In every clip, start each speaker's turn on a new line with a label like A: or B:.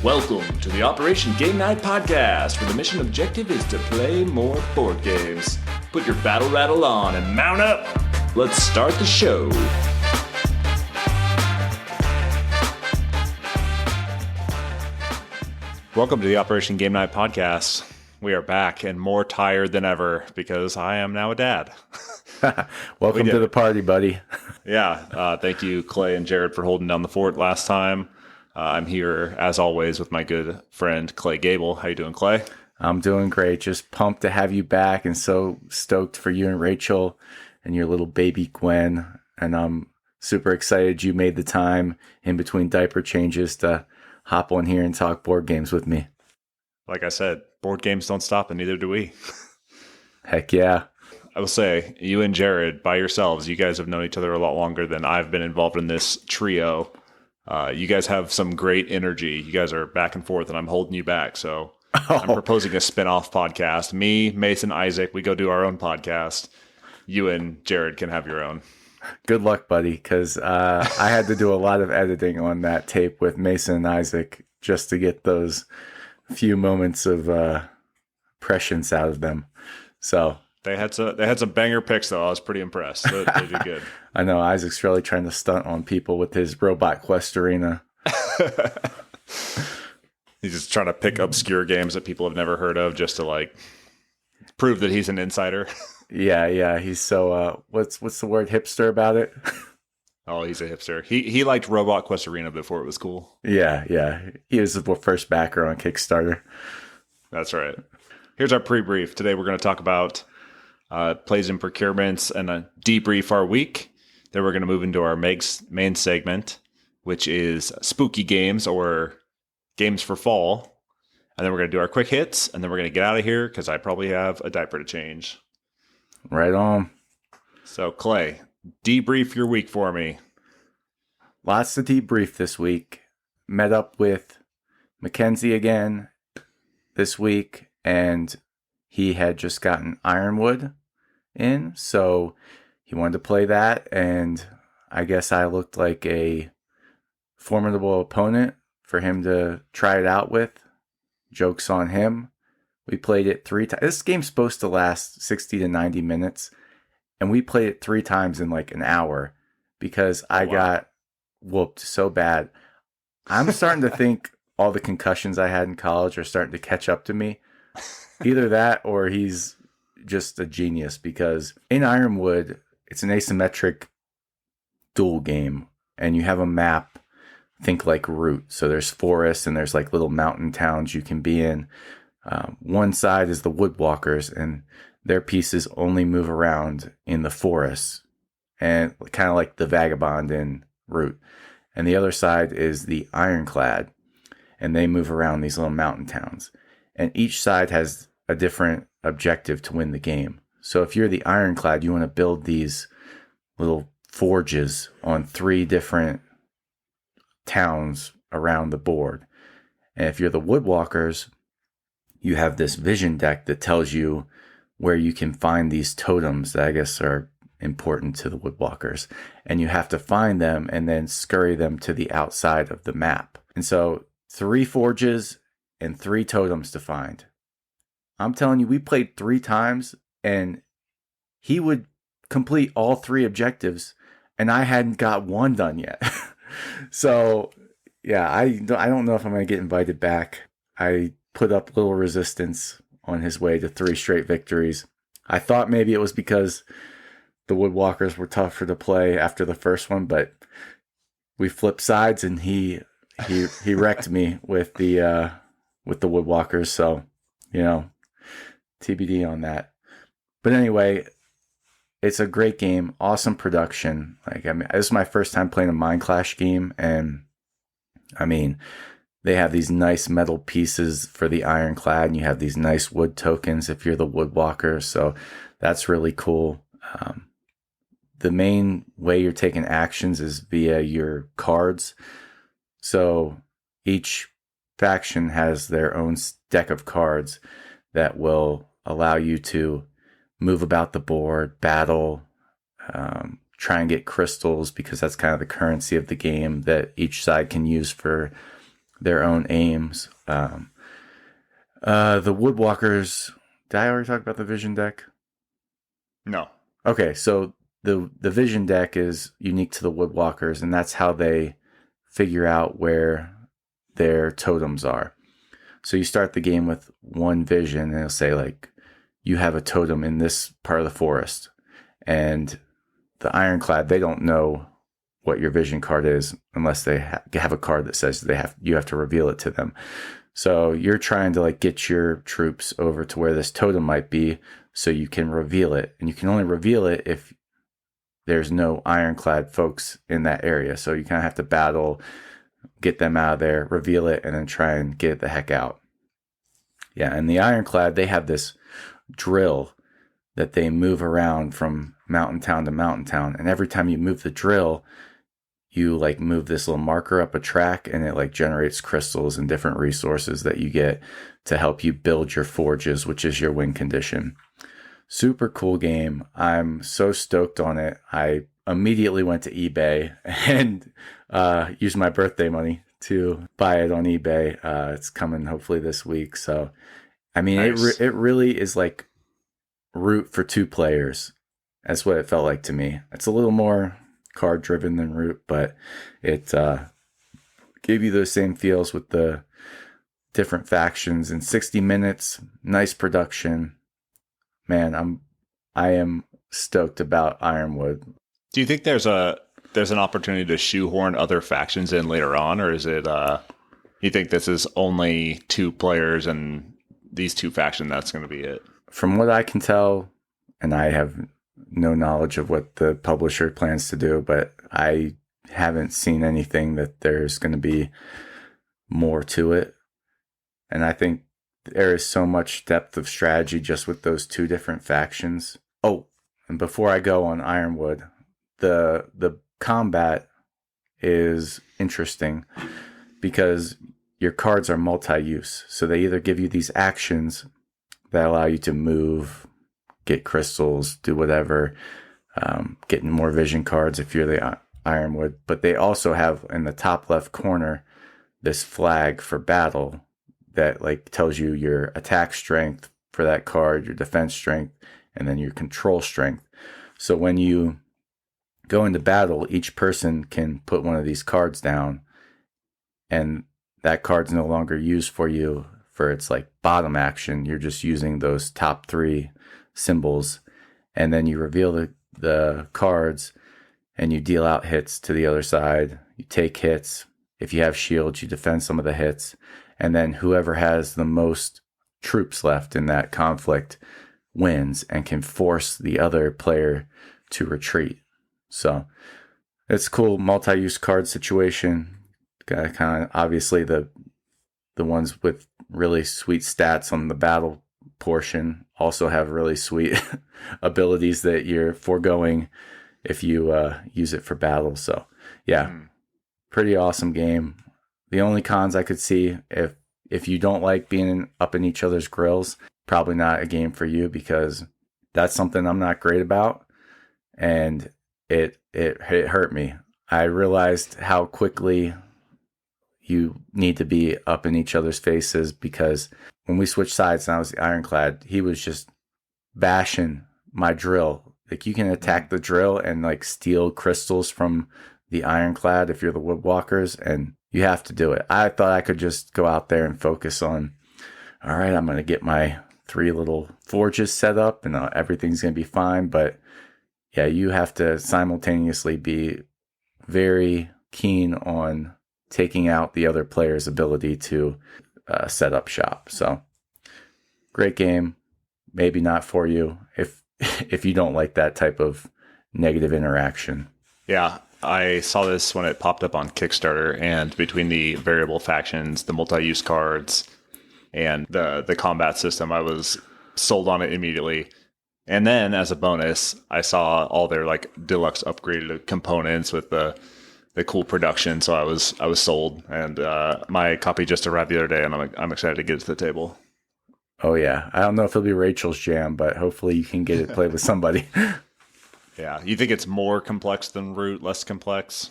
A: Welcome to the Operation Game Night podcast, where the mission objective is to play more board games. Put your battle rattle on and mount up. Let's start the show. Welcome to the Operation Game Night podcast. We are back and more tired than ever because I am now a dad.
B: Welcome to the party, buddy.
A: Yeah, thank you, Clay and Jared, for holding down the fort last time. I'm here, as always, with my good friend, Clay Gable. How you doing, Clay?
B: I'm doing great. Just pumped to have you back and so stoked for you and Rachel and your little baby Gwen. And I'm super excited you made the time in between diaper changes to hop on here and talk board games with me.
A: Like I said, board games don't stop, and neither do we.
B: Heck yeah.
A: I will say, you and Jared, by yourselves, you guys have known each other a lot longer than I've been involved in this trio. You guys have some great energy. You guys are back and forth, and I'm holding you back. So I'm proposing a spinoff podcast. Me, Mason, Isaac, we go do our own podcast. You and Jared can have your own.
B: Good luck, buddy, because I had to do a lot of editing on that tape with Mason and Isaac just to get those few moments of prescience out of them. So
A: they had some banger picks, though. I was pretty impressed. They did good.
B: I know Isaac's really trying to stunt on people with his Robot Quest Arena.
A: He's just trying to pick obscure games that people have never heard of just to prove that he's an insider.
B: Yeah. He's so what's the word, hipster, about it?
A: Oh, he's a hipster. He liked Robot Quest Arena before it was cool.
B: Yeah. He was the first backer on Kickstarter.
A: That's right. Here's our pre-brief. Today we're going to talk about plays and procurements and debrief our week. Then we're going to move into our main segment, which is spooky games or games for fall. And then we're going to do our quick hits, and then we're going to get out of here because I probably have a diaper to change.
B: Right on.
A: So, Clay, debrief your week for me.
B: Lots to debrief this week. Met up with Mackenzie again this week, and he had just gotten Ironwood in, so he wanted to play that, and I guess I looked like a formidable opponent for him to try it out with. Joke's on him. We played it 3 times. This game's supposed to last 60 to 90 minutes, and we played it 3 times in an hour because I got whooped so bad. I'm starting to think all the concussions I had in college are starting to catch up to me. Either that or he's just a genius, because in Ironwood, it's an asymmetric duel game, and you have a map, think like Root. So there's forests and there's little mountain towns you can be in. One side is the woodwalkers, and their pieces only move around in the forests, and kind of like the vagabond in Root. And the other side is the ironclad, and they move around these little mountain towns. And each side has a different objective to win the game. So if you're the ironclad, you want to build these little forges on 3 different towns around the board. And if you're the woodwalkers, you have this vision deck that tells you where you can find these totems that I guess are important to the woodwalkers. And you have to find them and then scurry them to the outside of the map. And so 3 forges and 3 totems to find. I'm telling you, we played 3 times, and he would complete all 3 objectives, and I hadn't got 1 done yet. So, yeah, I don't know if I'm going to get invited back. I put up little resistance on his way to 3 straight victories. I thought maybe it was because the woodwalkers were tougher to play after the first one, but we flipped sides, and he wrecked me with the woodwalkers. So, TBD on that. But anyway, it's a great game, awesome production. This is my first time playing a Mind Clash game, and they have these nice metal pieces for the ironclad, and you have these nice wood tokens if you're the woodwalker. So that's really cool. The main way you're taking actions is via your cards. So each faction has their own deck of cards that will allow you to move about the board, battle, try and get crystals, because that's kind of the currency of the game that each side can use for their own aims. The Woodwalkers. Did I already talk about the Vision deck?
A: No.
B: Okay, so the Vision deck is unique to the Woodwalkers, and that's how they figure out where their totems are. So you start the game with one vision, and it'll say, like, you have a totem in this part of the forest. And the Ironclad, they don't know what your vision card is unless they have a card that says you have to reveal it to them. So you're trying to, like, get your troops over to where this totem might be so you can reveal it. And you can only reveal it if there's no Ironclad folks in that area. So you kind of have to battle, get them out of there, reveal it, and then try and get it the heck out. Yeah, and the Ironclad, they have this drill that they move around from mountain town to mountain town. And every time you move the drill, you, like, move this little marker up a track, and it, like, generates crystals and different resources that you get to help you build your forges, which is your win condition. Super cool game. I'm so stoked on it. I immediately went to eBay and used my birthday money to buy it on eBay. It's coming hopefully this week. So, I mean, nice. It really is like Root for 2 players. That's what it felt like to me. It's a little more card driven than Root, but it gave you those same feels with the different factions in 60 minutes. Nice production. Man, I am stoked about Ironwood.
A: Do you think there's an opportunity to shoehorn other factions in later on, or is it you think this is only 2 players and these 2 factions, that's going to be it?
B: From what I can tell, and I have no knowledge of what the publisher plans to do, but I haven't seen anything that there's going to be more to it. And I think there is so much depth of strategy just with those 2 different factions. Oh, and before I go on Ironwood, the combat is interesting because your cards are multi-use. So they either give you these actions that allow you to move, get crystals, do whatever, getting more vision cards if you're the Ironwood. But they also have in the top left corner this flag for battle that, like, tells you your attack strength for that card, your defense strength, and then your control strength. So when you go into battle, each person can put one of these cards down, and that card's no longer used for you for its, like, bottom action. You're just using those top 3 symbols, and then you reveal the cards, and you deal out hits to the other side. You take hits. If you have shields, you defend some of the hits. And then whoever has the most troops left in that conflict wins and can force the other player to retreat. So it's a cool multi-use card situation. Got kind of obviously the ones with really sweet stats on the battle portion also have really sweet abilities that you're foregoing if you use it for battle. So yeah, pretty awesome game. The only cons I could see, if you don't like being up in each other's grills, probably not a game for you, because that's something I'm not great about, and it hurt me. I realized how quickly you need to be up in each other's faces, because when we switched sides and I was the Ironclad, he was just bashing my drill. Like, you can attack the drill and, like, steal crystals from the Ironclad if you're the Woodwalkers, and you have to do it. I thought I could just go out there and focus on, all right, I'm going to get my 3 little forges set up and everything's going to be fine. But yeah, you have to simultaneously be very keen on taking out the other player's ability to set up shop. So great game. Maybe not for you if you don't like that type of negative interaction.
A: Yeah. I saw this when it popped up on Kickstarter, and between the variable factions, the multi-use cards, and the combat system, I was sold on it immediately. And then as a bonus, I saw all their, like, deluxe upgraded components with the cool production. So I was sold, and my copy just arrived the other day, and I'm excited to get it to the table.
B: Oh yeah, I don't know if it'll be Rachel's jam, but hopefully you can get it played with somebody.
A: Yeah. You think it's more complex than Root, less complex?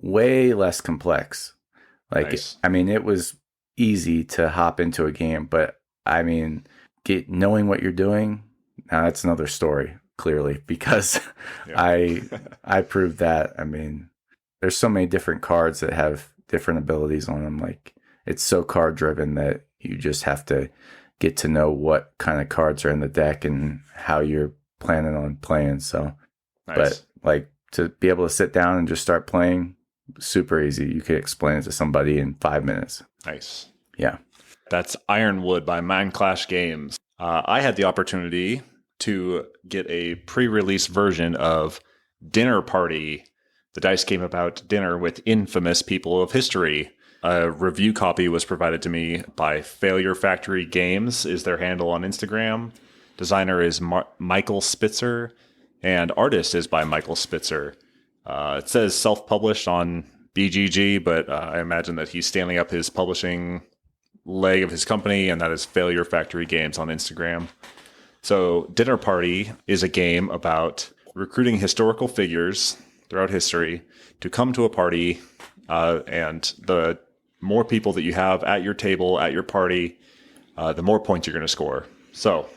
B: Way less complex. Like,
A: Nice.
B: I mean, it was easy to hop into a game, but I mean, knowing what you're doing, now that's another story, clearly, because
A: Yeah.
B: I proved that. I mean, there's so many different cards that have different abilities on them. Like, it's so card driven that you just have to get to know what kind of cards are in the deck and how you're planning on playing. So,
A: Nice.
B: but like to be able to sit down and just start playing, super easy. You could explain it to somebody in 5 minutes.
A: Nice.
B: Yeah.
A: That's Ironwood by Mind Clash Games. I had the opportunity to get a pre-release version of Dinner Party, the dice game about dinner with infamous people of history. A review copy was provided to me by Failure Factory Games, is their handle on Instagram. Designer is Michael Spitzer, and artist is by Michael Spitzer. It says self-published on BGG, but I imagine that he's standing up his publishing leg of his company, and that is Failure Factory Games on Instagram. So Dinner Party is a game about recruiting historical figures throughout history to come to a party, and the more people that you have at your table, at your party, the more points you're going to score. So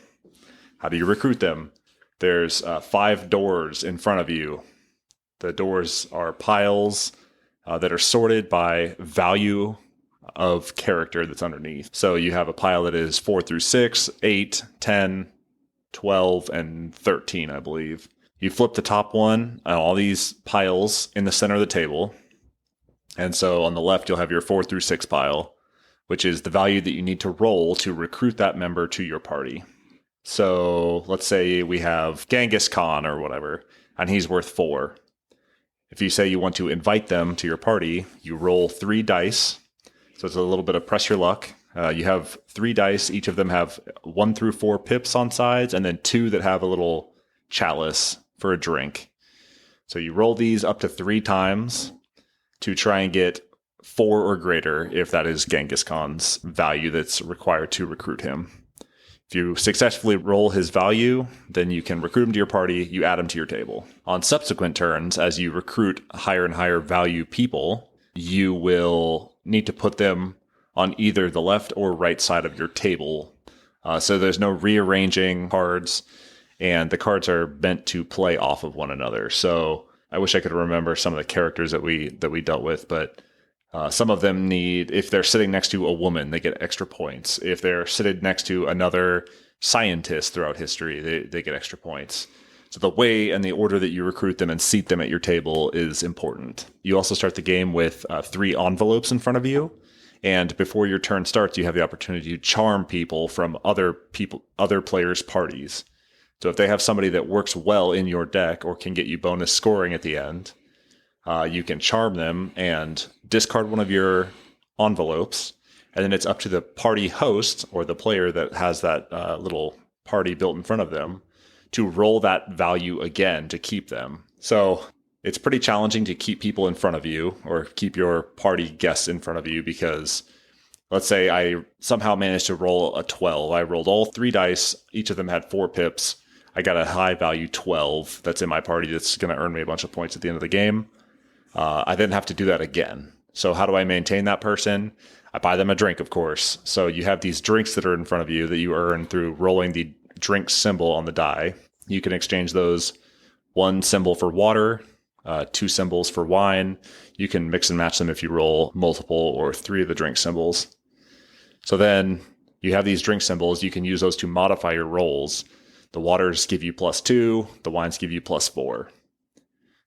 A: how do you recruit them? There's 5 doors in front of you. The doors are piles that are sorted by value of character that's underneath. So you have a pile that is 4 through 6, 8, 10, 12, and 13, I believe. You flip the top one on all these piles in the center of the table. And so on the left, you'll have your 4 through 6 pile, which is the value that you need to roll to recruit that member to your party. So let's say we have Genghis Khan or whatever, and he's worth 4. If you say you want to invite them to your party, you roll 3 dice. So it's a little bit of press your luck. You have 3 dice. Each of them have 1 through 4 pips on sides, and then 2 that have a little chalice for a drink. So you roll these up to 3 times to try and get 4 or greater if that is Genghis Khan's value that's required to recruit him. If you successfully roll his value, then you can recruit him to your party, you add him to your table. On subsequent turns, as you recruit higher and higher value people, you will need to put them on either the left or right side of your table. So there's no rearranging cards, and the cards are meant to play off of one another. So I wish I could remember some of the characters that we dealt with, but some of them need, if they're sitting next to a woman, they get extra points. If they're sitting next to another scientist throughout history, they get extra points. So the way and the order that you recruit them and seat them at your table is important. You also start the game with 3 envelopes in front of you. And before your turn starts, you have the opportunity to charm people from other players' parties. So if they have somebody that works well in your deck or can get you bonus scoring at the end, you can charm them and discard one of your envelopes. And then it's up to the party host or the player that has that little party built in front of them to roll that value again to keep them. So it's pretty challenging to keep people in front of you or keep your party guests in front of you because let's say I somehow managed to roll a 12. I rolled all 3 dice. Each of them had 4 pips. I got a high value 12 that's in my party that's going to earn me a bunch of points at the end of the game. I then have to do that again. So how do I maintain that person? I buy them a drink, of course. So you have these drinks that are in front of you that you earn through rolling the drink symbol on the die. You can exchange those 1 symbol for water, 2 symbols for wine. You can mix and match them if you roll multiple or 3 of the drink symbols. So then you have these drink symbols. You can use those to modify your rolls. The waters give you +2. The wines give you +4.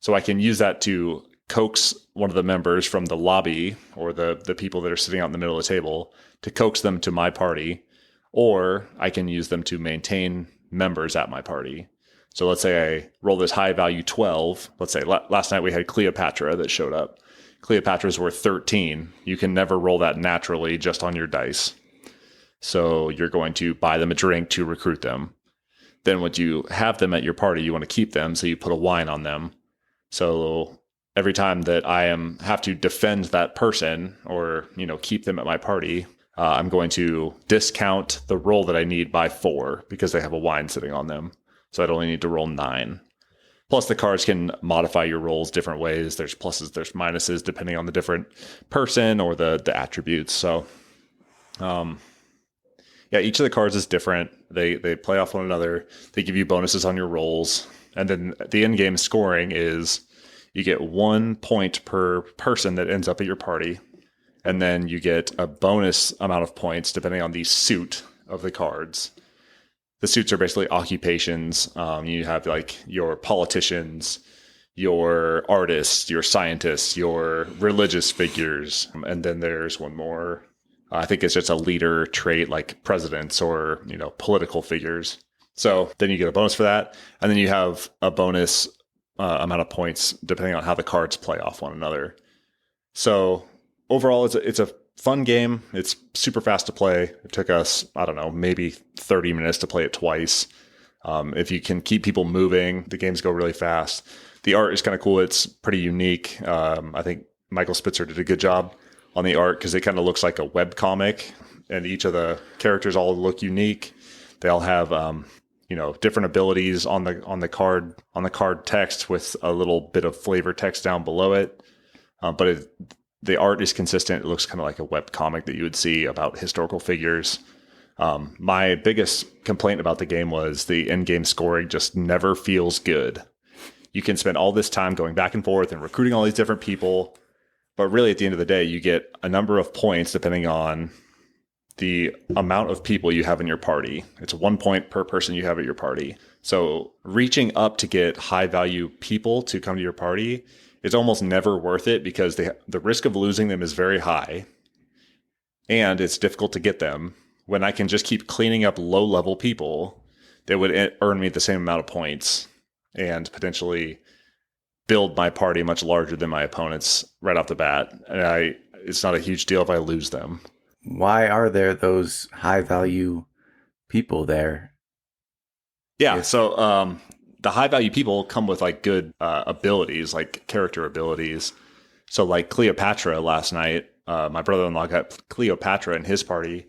A: So I can use that to coax one of the members from the lobby or the people that are sitting out in the middle of the table to coax them to my party, or I can use them to maintain members at my party. So let's say I roll this high value 12. Let's say last night we had Cleopatra that showed up. Cleopatra's worth 13. You can never roll that naturally just on your dice. So you're going to buy them a drink to recruit them. Then when you have them at your party, you want to keep them, so you put a wine on them. So every time that I have to defend that person or, keep them at my party, I'm going to discount the roll that I need by 4 because they have a wine sitting on them. So I'd only need to roll 9. Plus, the cards can modify your rolls different ways. There's pluses, there's minuses, depending on the different person or the attributes. So, yeah, each of the cards is different. They play off one another. They give you bonuses on your rolls. And then the end game scoring is you get 1 point per person that ends up at your party. And then you get a bonus amount of points depending on the suit of the cards. The suits are basically occupations. You have like your politicians, your artists, your scientists, your religious figures. And then there's one more. I think it's just a leader trait like presidents or, political figures. So then you get a bonus for that. And then you have a bonus amount of points depending on how the cards play off one another. So overall, it's a fun game. It's super fast to play. It took us, I don't know, maybe 30 minutes to play it twice. If you can keep people moving, the games go really fast. The art is kind of cool. It's pretty unique. I think Michael Spitzer did a good job on the art because it kind of looks like a web comic, and each of the characters all look unique. They all have different abilities on the card text with a little bit of flavor text down below it. But the art is consistent. It looks kind of like a web comic that you would see about historical figures. My biggest complaint about the game was the end-game scoring just never feels good. You can spend all this time going back and forth and recruiting all these different people, but really at the end of the day, you get a number of points depending on the amount of people you have in your party. It's 1 point per person you have at your party. So reaching up to get high-value people to come to your party, it's almost never worth it because the risk of losing them is very high, and it's difficult to get them. When I can just keep cleaning up low-level people that would earn me the same amount of points and potentially build my party much larger than my opponents right off the bat. And it's not a huge deal if I lose them.
B: Why are there those high-value people there?
A: Yeah, so the high-value people come with like good abilities, like character abilities. So like Cleopatra last night, my brother-in-law got Cleopatra in his party,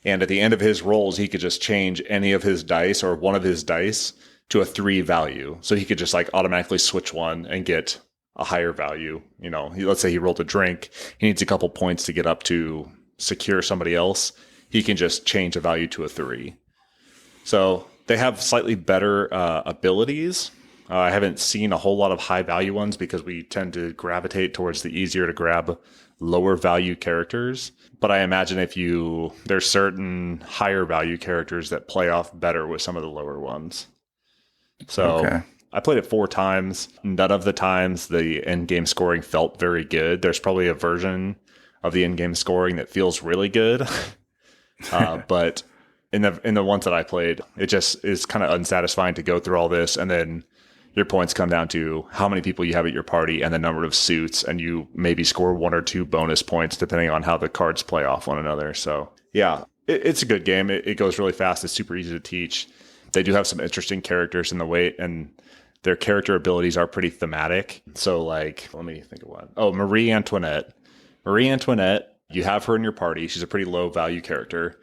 A: and at the end of his rolls, he could just change any of his dice or one of his dice to a 3 value. So he could just like automatically switch one and get a higher value. Let's say he rolled a drink. He needs a couple points to get up to secure somebody else. He can just change a value to a 3. So they have slightly better abilities. I haven't seen a whole lot of high value ones because we tend to gravitate towards the easier to grab lower value characters. But I imagine there's certain higher value characters that play off better with some of the lower ones. So okay. I played it 4 times. None of the times the end game scoring felt very good. There's probably a version of the end game scoring that feels really good. But in the ones that I played, it just is kind of unsatisfying to go through all this, and then your points come down to how many people you have at your party and the number of suits, and you maybe score 1 or 2 bonus points depending on how the cards play off one another. So yeah, it's a good game. It goes really fast. It's super easy to teach. They do have some interesting characters in the way, and their character abilities are pretty thematic. So like, let me think of one. Oh, Marie Antoinette. Marie Antoinette, you have her in your party. She's a pretty low value character.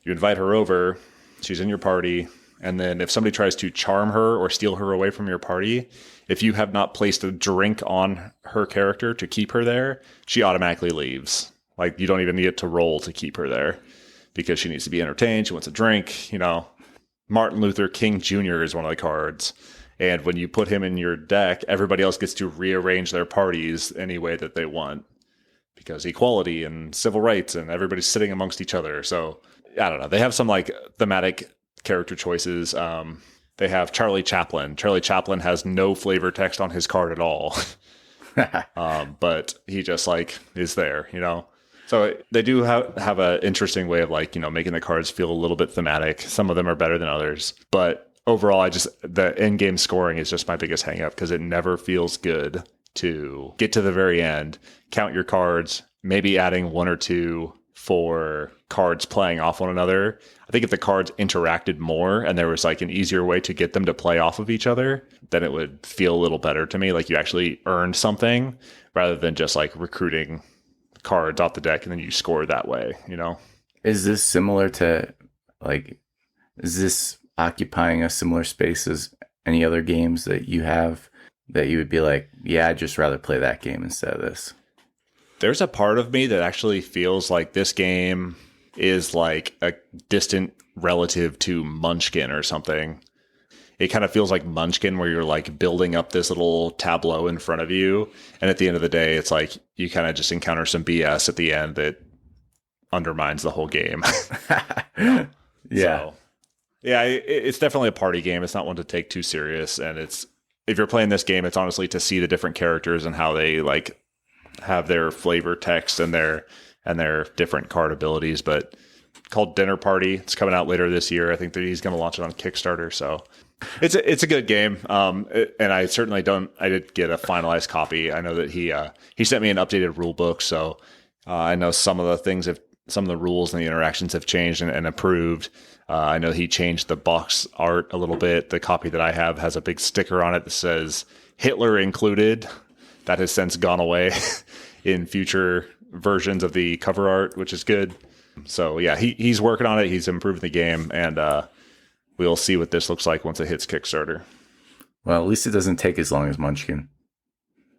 A: You invite her over. She's in your party. And then if somebody tries to charm her or steal her away from your party, if you have not placed a drink on her character to keep her there, she automatically leaves. Like, you don't even need it to roll to keep her there because she needs to be entertained. She wants a drink, Martin Luther King Jr. is one of the cards. And when you put him in your deck, everybody else gets to rearrange their parties any way that they want because equality and civil rights and everybody's sitting amongst each other. So I don't know. They have some like thematic character choices. They have Charlie Chaplin. Charlie Chaplin has no flavor text on his card at all. But he just like is there, So they do have an interesting way of like, making the cards feel a little bit thematic. Some of them are better than others. But overall, the end game scoring is just my biggest hang up because it never feels good to get to the very end, count your cards, maybe adding 1 or 2 for cards playing off one another. I think if the cards interacted more and there was like an easier way to get them to play off of each other, then it would feel a little better to me. Like you actually earned something rather than just like recruiting cards off the deck and then you score that way,
B: Is this similar to is this occupying a similar space as any other games that you have that you would be like, yeah, I'd just rather play that game instead of this?
A: There's a part of me that actually feels like this game is like a distant relative to Munchkin or something. It kind of feels like Munchkin, where you're like building up this little tableau in front of you. And at the end of the day, it's like you kind of just encounter some BS at the end that undermines the whole game.
B: Yeah.
A: So, yeah, it's definitely a party game. It's not one to take too serious. And if you're playing this game, it's honestly to see the different characters and how they like have their flavor text and their different card abilities. But called Dinner Party. It's coming out later this year. I think that he's going to launch it on Kickstarter. So it's a good game. And I certainly I did get a finalized copy. I know that he sent me an updated rule book. So I know some of the rules and the interactions have changed and improved. I know he changed the box art a little bit. The copy that I have has a big sticker on it that says Hitler included. That has since gone away in future versions of the cover art, which is good. So yeah, he's working on it. He's improving the game, and we'll see what this looks like once it hits Kickstarter.
B: Well, at least it doesn't take as long as Munchkin.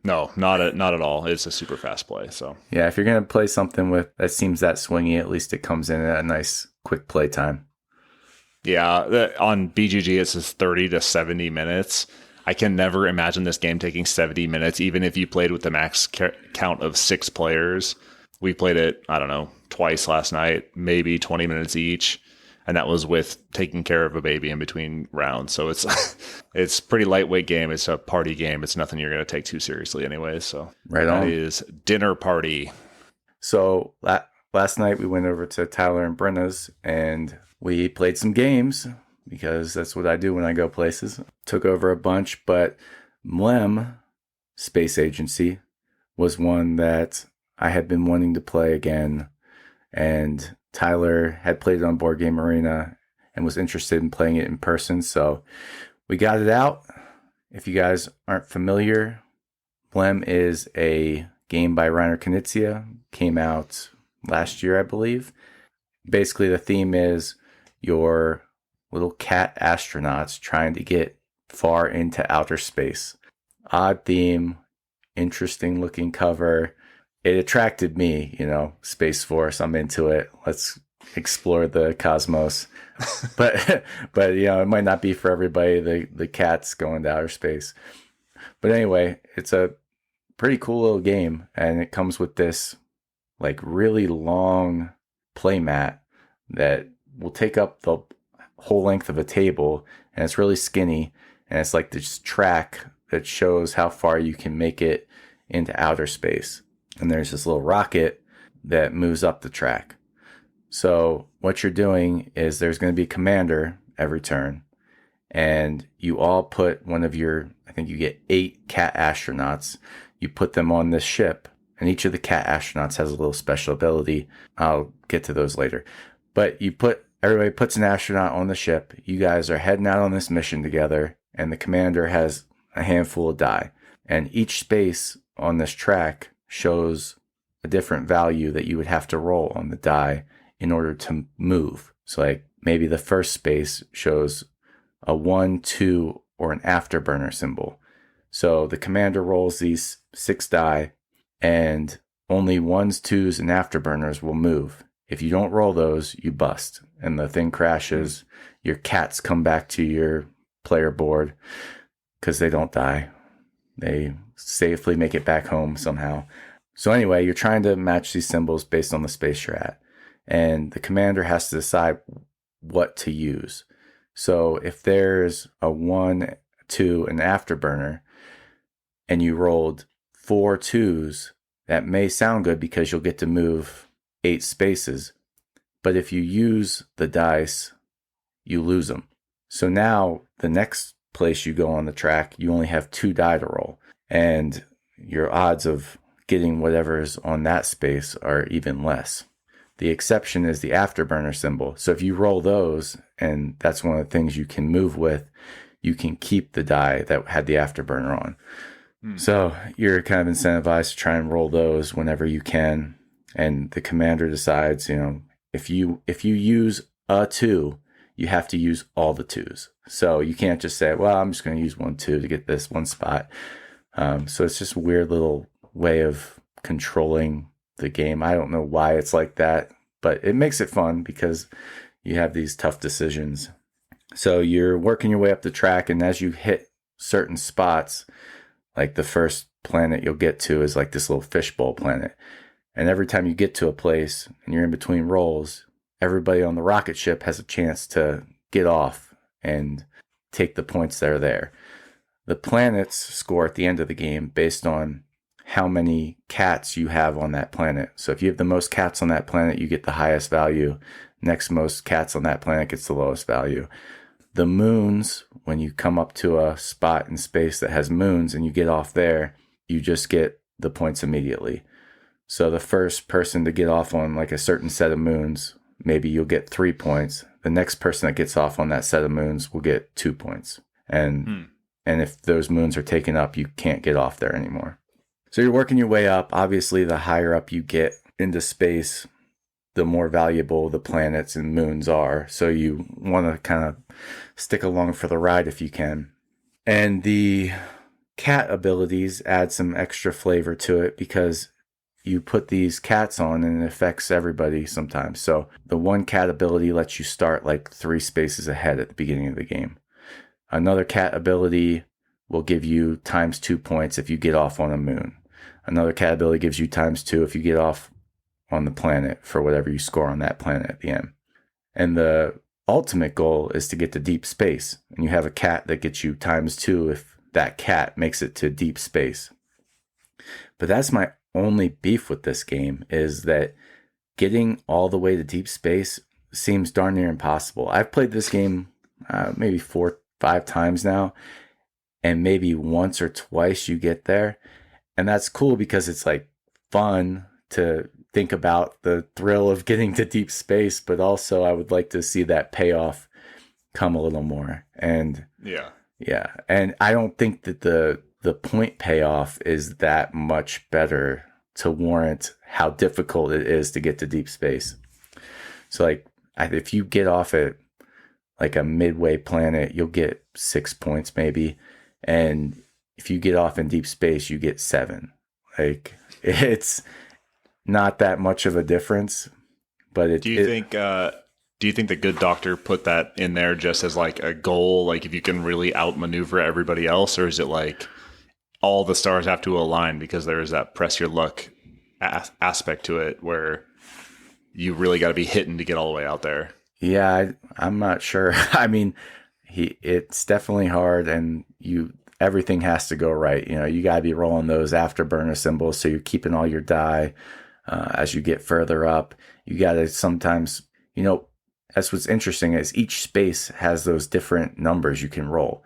A: No, not at all. It's a super fast play. So
B: yeah, if you're gonna play something that seems that swingy, at least it comes in at a nice quick play time.
A: Yeah, on BGG it says 30 to 70 minutes. I can never imagine this game taking 70 minutes, even if you played with the max count of 6 players. We played it, I don't know, twice last night, maybe 20 minutes each. And that was with taking care of a baby in between rounds. So it's pretty lightweight game. It's a party game. It's nothing you're going to take too seriously anyway. So
B: right on.
A: That is Dinner Party.
B: So last night we went over to Tyler and Brenna's and we played some games, because that's what I do when I go places. Took over a bunch, but Mlem, Space Agency, was one that I had been wanting to play again. And Tyler had played it on Board Game Arena and was interested in playing it in person. So we got it out. If you guys aren't familiar, Mlem is a game by Reiner Knizia. Came out last year, I believe. Basically, the theme is your little cat astronauts trying to get far into outer space. Odd theme, interesting looking cover. It attracted me, Space Force. I'm into it. Let's explore the cosmos. but it might not be for everybody. The cats going to outer space. But anyway, it's a pretty cool little game, and it comes with this like really long play mat that will take up the whole length of a table, and it's really skinny, and it's like this track that shows how far you can make it into outer space. And there's this little rocket that moves up the track. So what you're doing is there's going to be a commander every turn, and you all put one of your, I think you get 8 cat astronauts. You put them on this ship, and each of the cat astronauts has a little special ability. I'll get to those later. But everybody puts an astronaut on the ship. You guys are heading out on this mission together, and the commander has a handful of die. And each space on this track shows a different value that you would have to roll on the die in order to move. So like maybe the first space shows a 1, 2, or an afterburner symbol. So the commander rolls these 6 die, and only 1s, 2s, and afterburners will move. If you don't roll those, you bust, and the thing crashes. Your cats come back to your player board because they don't die. They safely make it back home somehow. So anyway, you're trying to match these symbols based on the space you're at. And the commander has to decide what to use. So if there's a 1, 2, and afterburner, and you rolled 4 2s, that may sound good because you'll get to move 8 spaces. But if you use the dice, you lose them. So now the next place you go on the track, you only have 2 die to roll. And your odds of getting whatever's on that space are even less. The exception is the afterburner symbol. So if you roll those, and that's one of the things you can move with, you can keep the die that had the afterburner on. So you're kind of incentivized to try and roll those whenever you can. And the commander decides, if you use a 2, you have to use all the 2s. So you can't just say, well, I'm just going to use 1 2 to get this one spot. So it's just a weird little way of controlling the game. I don't know why it's like that, but it makes it fun because you have these tough decisions. So you're working your way up the track, and as you hit certain spots, like the first planet you'll get to is like this little fishbowl planet. And every time you get to a place and you're in between rolls, everybody on the rocket ship has a chance to get off and take the points that are there. The planets score at the end of the game based on how many cats you have on that planet. So if you have the most cats on that planet, you get the highest value. Next most cats on that planet gets the lowest value. The moons, when you come up to a spot in space that has moons and you get off there, you just get the points immediately. So the first person to get off on like a certain set of moons, maybe you'll get 3 points. The next person that gets off on that set of moons will get 2 points. And if those moons are taken up, you can't get off there anymore. So you're working your way up. Obviously, the higher up you get into space, the more valuable the planets and moons are. So you want to kind of stick along for the ride if you can. And the cat abilities add some extra flavor to it because you put these cats on and it affects everybody sometimes. So the one cat ability lets you start like 3 spaces ahead at the beginning of the game. Another cat ability will give you times 2 points if you get off on a moon. Another cat ability gives you times 2 if you get off on the planet for whatever you score on that planet at the end. And the ultimate goal is to get to deep space. And you have a cat that gets you times 2 if that cat makes it to deep space. But that's my only beef with this game, is that getting all the way to deep space seems darn near impossible. I've played this game maybe 4 or 5 times now, and maybe once or twice you get there. And that's cool because it's like fun to think about the thrill of getting to deep space, but also I would like to see that payoff come a little more. And yeah. And I don't think that the point payoff is that much better to warrant how difficult it is to get to deep space. So like if you get off at like a midway planet, you'll get 6 points maybe. And if you get off in deep space, you get 7. Like it's not that much of a difference, but
A: do you think the Good Doctor put that in there just as like a goal? Like if you can really outmaneuver everybody else, or is it like all the stars have to align because there is that press your luck aspect to it where you really got to be hitting to get all the way out there?
B: Yeah, I'm not sure. I mean, it's definitely hard, and everything has to go right. You know, you got to be rolling those afterburner symbols, so you're keeping all your die as you get further up. You got to sometimes, that's what's interesting is each space has those different numbers you can roll.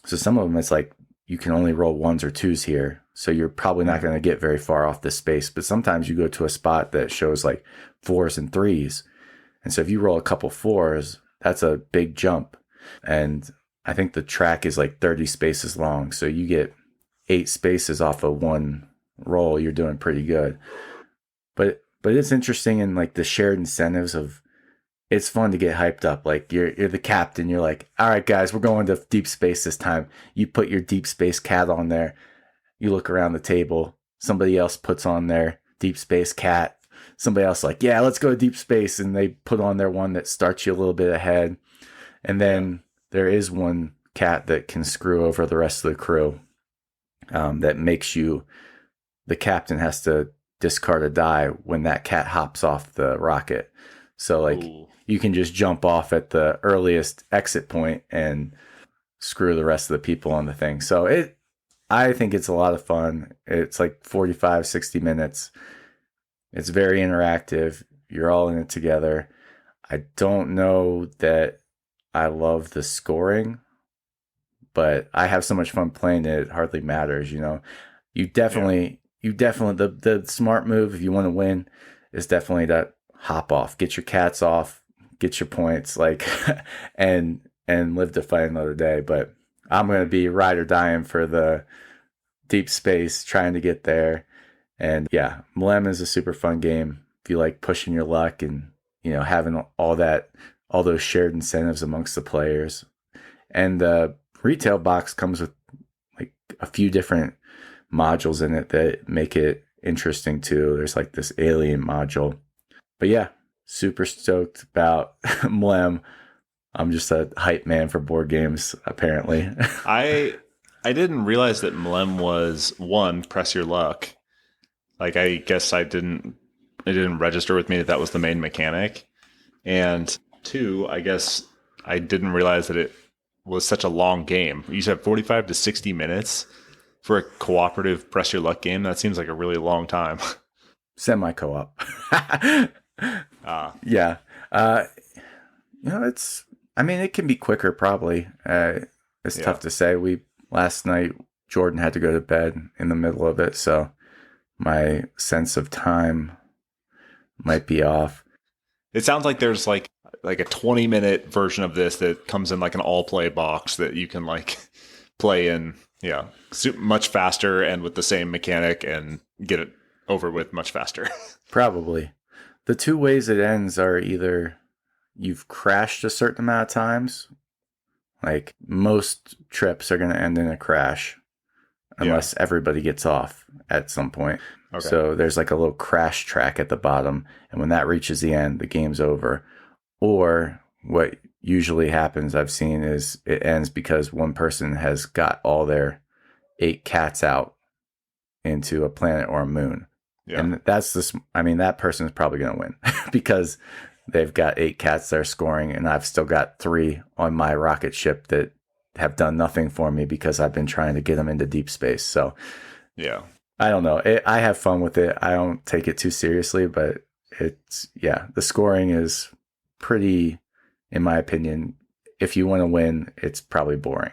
B: So some of them, it's like you can only roll 1s or 2s here, so you're probably not going to get very far off this space. But sometimes you go to a spot that shows like 4s and 3s. And so if you roll a couple 4s, that's a big jump. And I think the track is like 30 spaces long. So you get 8 spaces off of one roll. You're doing pretty good. But it's interesting in like the shared incentives of, it's fun to get hyped up. Like you're the captain. You're like, all right, guys, we're going to deep space this time. You put your deep space cat on there. You look around the table. Somebody else puts on their deep space cat. Somebody else like, yeah, let's go to deep space. And they put on their one that starts you a little bit ahead. And then there is one cat that can screw over the rest of the crew. That makes the captain has to discard a die when that cat hops off the rocket. So like you can just jump off at the earliest exit point and screw the rest of the people on the thing. So I think it's a lot of fun. It's like 45, 60 minutes. It's very interactive. You're all in it together. I don't know that I love the scoring, but I have so much fun playing it hardly matters, You definitely the smart move if you want to win is definitely that hop off, get your cats off, get your points, like and live to fight another day. But I'm gonna be ride or dying for the deep space, trying to get there. And yeah, Millennium is a super fun game if you like pushing your luck and having all all those shared incentives amongst the players. And the retail box comes with like a few different modules in it that make it interesting too. There's like this alien module. But yeah, super stoked about Mlem. I'm just a hype man for board games, apparently.
A: I didn't realize that Mlem was one, press your luck. Like I guess it didn't register with me that was the main mechanic. And two, I guess I didn't realize that it was such a long game. You said 45 to 60 minutes for a cooperative press your luck game. That seems like a really long time.
B: Semi co-op. Yeah. It can be quicker probably. It's tough to say. Last night, Jordan had to go to bed in the middle of it, so my sense of time might be off.
A: It sounds like there's like a 20-minute version of this that comes in like an all-play box that you can like play in, much faster and with the same mechanic and get it over with much faster.
B: Probably. The two ways it ends are either you've crashed a certain amount of times, like most trips are going to end in a crash unless everybody gets off at some point. Okay. So there's like a little crash track at the bottom, and when that reaches the end, the game's over. Or what usually happens, I've seen, is it ends because one person has got all their 8 cats out into a planet or a moon. Yeah. And that person is probably going to win because they've got 8 cats that are scoring, and I've still got 3 on my rocket ship that have done nothing for me because I've been trying to get them into deep space. So, yeah, I don't know. I have fun with it. I don't take it too seriously, but the scoring is pretty, in my opinion, if you want to win, it's probably boring.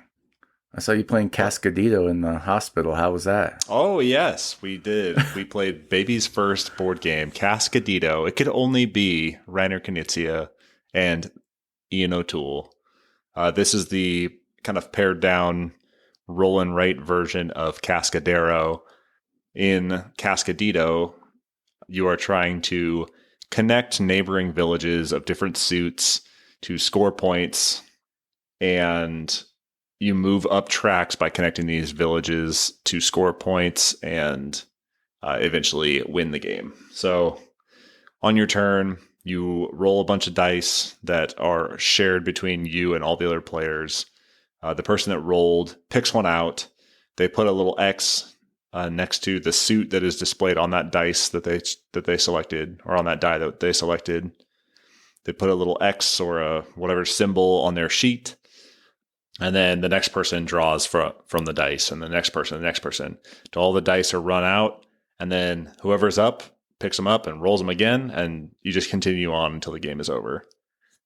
B: I saw you playing Cascadito in the hospital. How was that?
A: Oh, yes, we did. We played Baby's first board game, Cascadito. It could only be Reiner Knizia and Ian O'Toole. This is the kind of pared down roll and write version of Cascadero. In Cascadito, you are trying to connect neighboring villages of different suits to score points, and you move up tracks by connecting these villages to score points and eventually win the game. So on your turn, you roll a bunch of dice that are shared between you and all the other players. The person that rolled picks one out. They put a little X next to the suit that is displayed on that dice that they selected, or on that die that they selected. They put a little X or a whatever symbol on their sheet. And then the next person draws from the dice, and the next person, till all the dice are run out. And then whoever's up picks them up and rolls them again, and you just continue on until the game is over.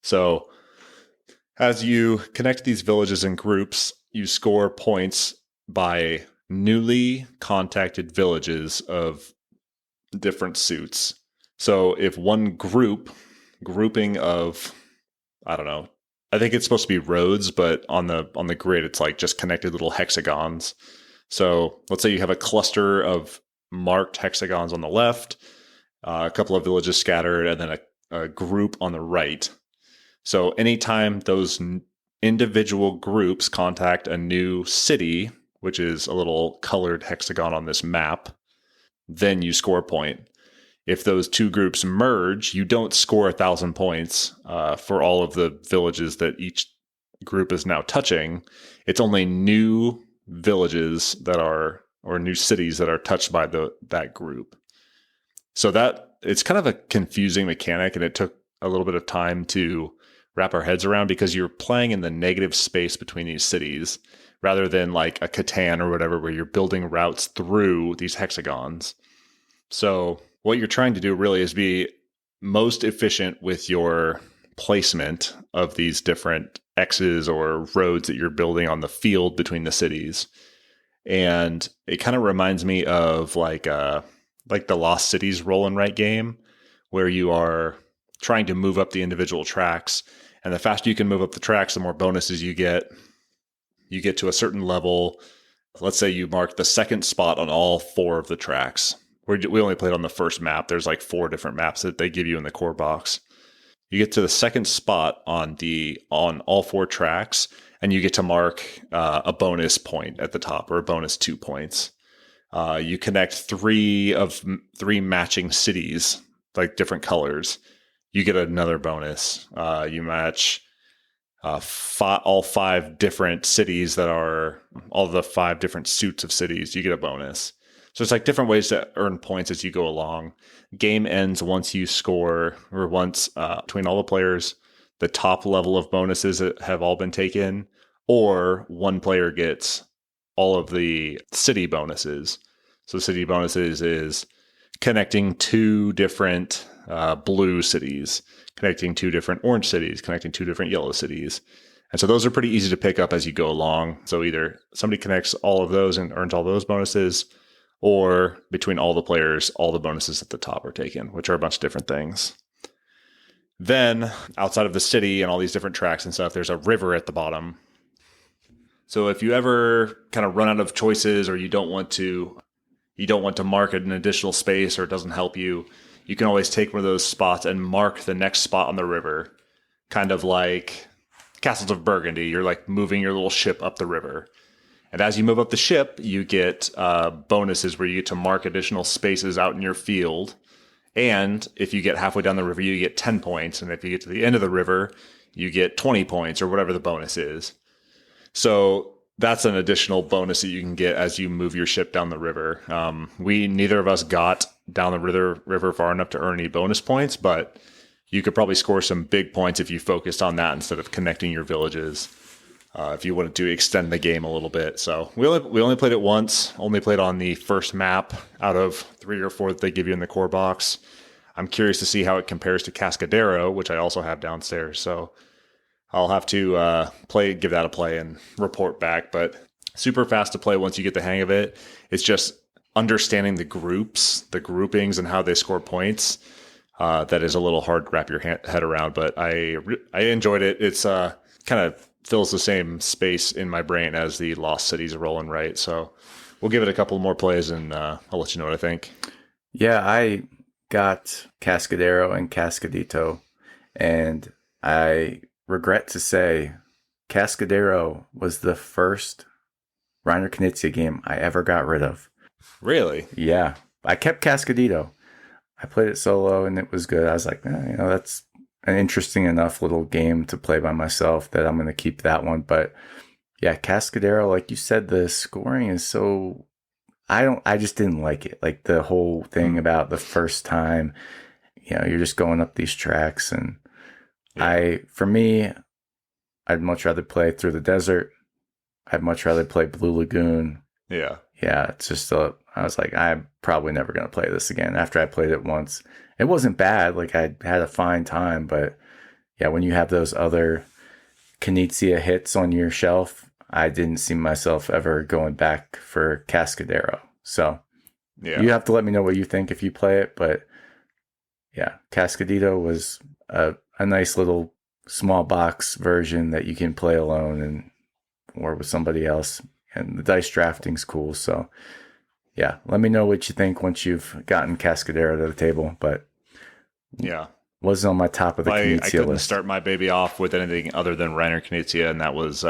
A: So as you connect these villages in groups, you score points by newly contacted villages of different suits. So if one grouping of, I don't know, I think it's supposed to be roads, but on the grid, it's like just connected little hexagons. So let's say you have a cluster of marked hexagons on the left, a couple of villages scattered, and then a group on the right. So anytime those individual groups contact a new city, which is a little colored hexagon on this map, then you score a point. If those two groups merge, you don't score 1,000 points for all of the villages that each group is now touching. It's only new villages or new cities that are touched by that group. So that it's kind of a confusing mechanic, and it took a little bit of time to wrap our heads around because you're playing in the negative space between these cities rather than like a Catan or whatever where you're building routes through these hexagons. So what you're trying to do really is be most efficient with your placement of these different X's or roads that you're building on the field between the cities. And it kind of reminds me of like the Lost Cities roll and write game where you are trying to move up the individual tracks. And the faster you can move up the tracks, the more bonuses you get. You get to a certain level. Let's say you mark the second spot on all 4 of the tracks. We only played on the first map. There's like 4 different maps that they give you in the core box. You get to the second spot on all 4 tracks, and you get to mark a bonus point at the top, or a bonus 2 points. You connect 3 matching cities, like different colors. You get another bonus. You match all 5 different cities that are all the 5 different suits of cities. You get a bonus. So it's like different ways to earn points as you go along. Game ends once you score, or once between all the players, the top level of bonuses that have all been taken, or one player gets all of the city bonuses. So city bonuses is connecting 2 different blue cities, connecting 2 different orange cities, connecting 2 different yellow cities. And so those are pretty easy to pick up as you go along. So either somebody connects all of those and earns all those bonuses, or between all the players, all the bonuses at the top are taken, which are a bunch of different things. Then outside of the city and all these different tracks and stuff, there's a river at the bottom. So if you ever kind of run out of choices, or you don't want to mark an additional space, or it doesn't help you, you can always take one of those spots and mark the next spot on the river, kind of like Castles of Burgundy. You're like moving your little ship up the river. And as you move up the ship, you get bonuses where you get to mark additional spaces out in your field. And if you get halfway down the river, you get 10 points. And if you get to the end of the river, you get 20 points, or whatever the bonus is. So that's an additional bonus that you can get as you move your ship down the river. Neither of us got down the river far enough to earn any bonus points, but you could probably score some big points if you focused on that instead of connecting your villages. If you wanted to extend the game a little bit. So we only played it once, only played on the first map out of 3 or 4 that they give you in the core box. I'm curious to see how it compares to Cascadero, which I also have downstairs. So I'll have to give that a play and report back. But super fast to play once you get the hang of it. It's just understanding the groupings, and how they score points. That is a little hard to wrap your head around, but I enjoyed it. It's kind of fills the same space in my brain as the Lost Cities Roll and Write. So we'll give it a couple more plays, and I'll let you know what I think.
B: Yeah, I got Cascadero and Cascadito, and I regret to say Cascadero was the first Reiner Knizia game I ever got rid of.
A: Really?
B: Yeah. I kept Cascadito. I played it solo, and it was good. I was like, that's an interesting enough little game to play by myself that I'm going to keep that one. But yeah, Cascadero, like you said, the scoring is so... I just didn't like it. Like the whole thing about the first time, you're just going up these tracks. And for me, I'd much rather play Through the Desert. I'd much rather play Blue Lagoon.
A: Yeah.
B: Yeah, it's just I was like, I'm probably never going to play this again. After I played it once, it wasn't bad. Like, I had a fine time, but yeah, when you have those other Knizia hits on your shelf, I didn't see myself ever going back for Cascadero. So you have to let me know what you think if you play it. But yeah, Cascadito was a nice little small box version that you can play alone or with somebody else. And the dice drafting's cool. So yeah, let me know what you think once you've gotten Cascadero to the table. But
A: yeah,
B: wasn't on my top of the Knizia list.
A: I couldn't start my baby off with anything other than Reiner Knizia, and that was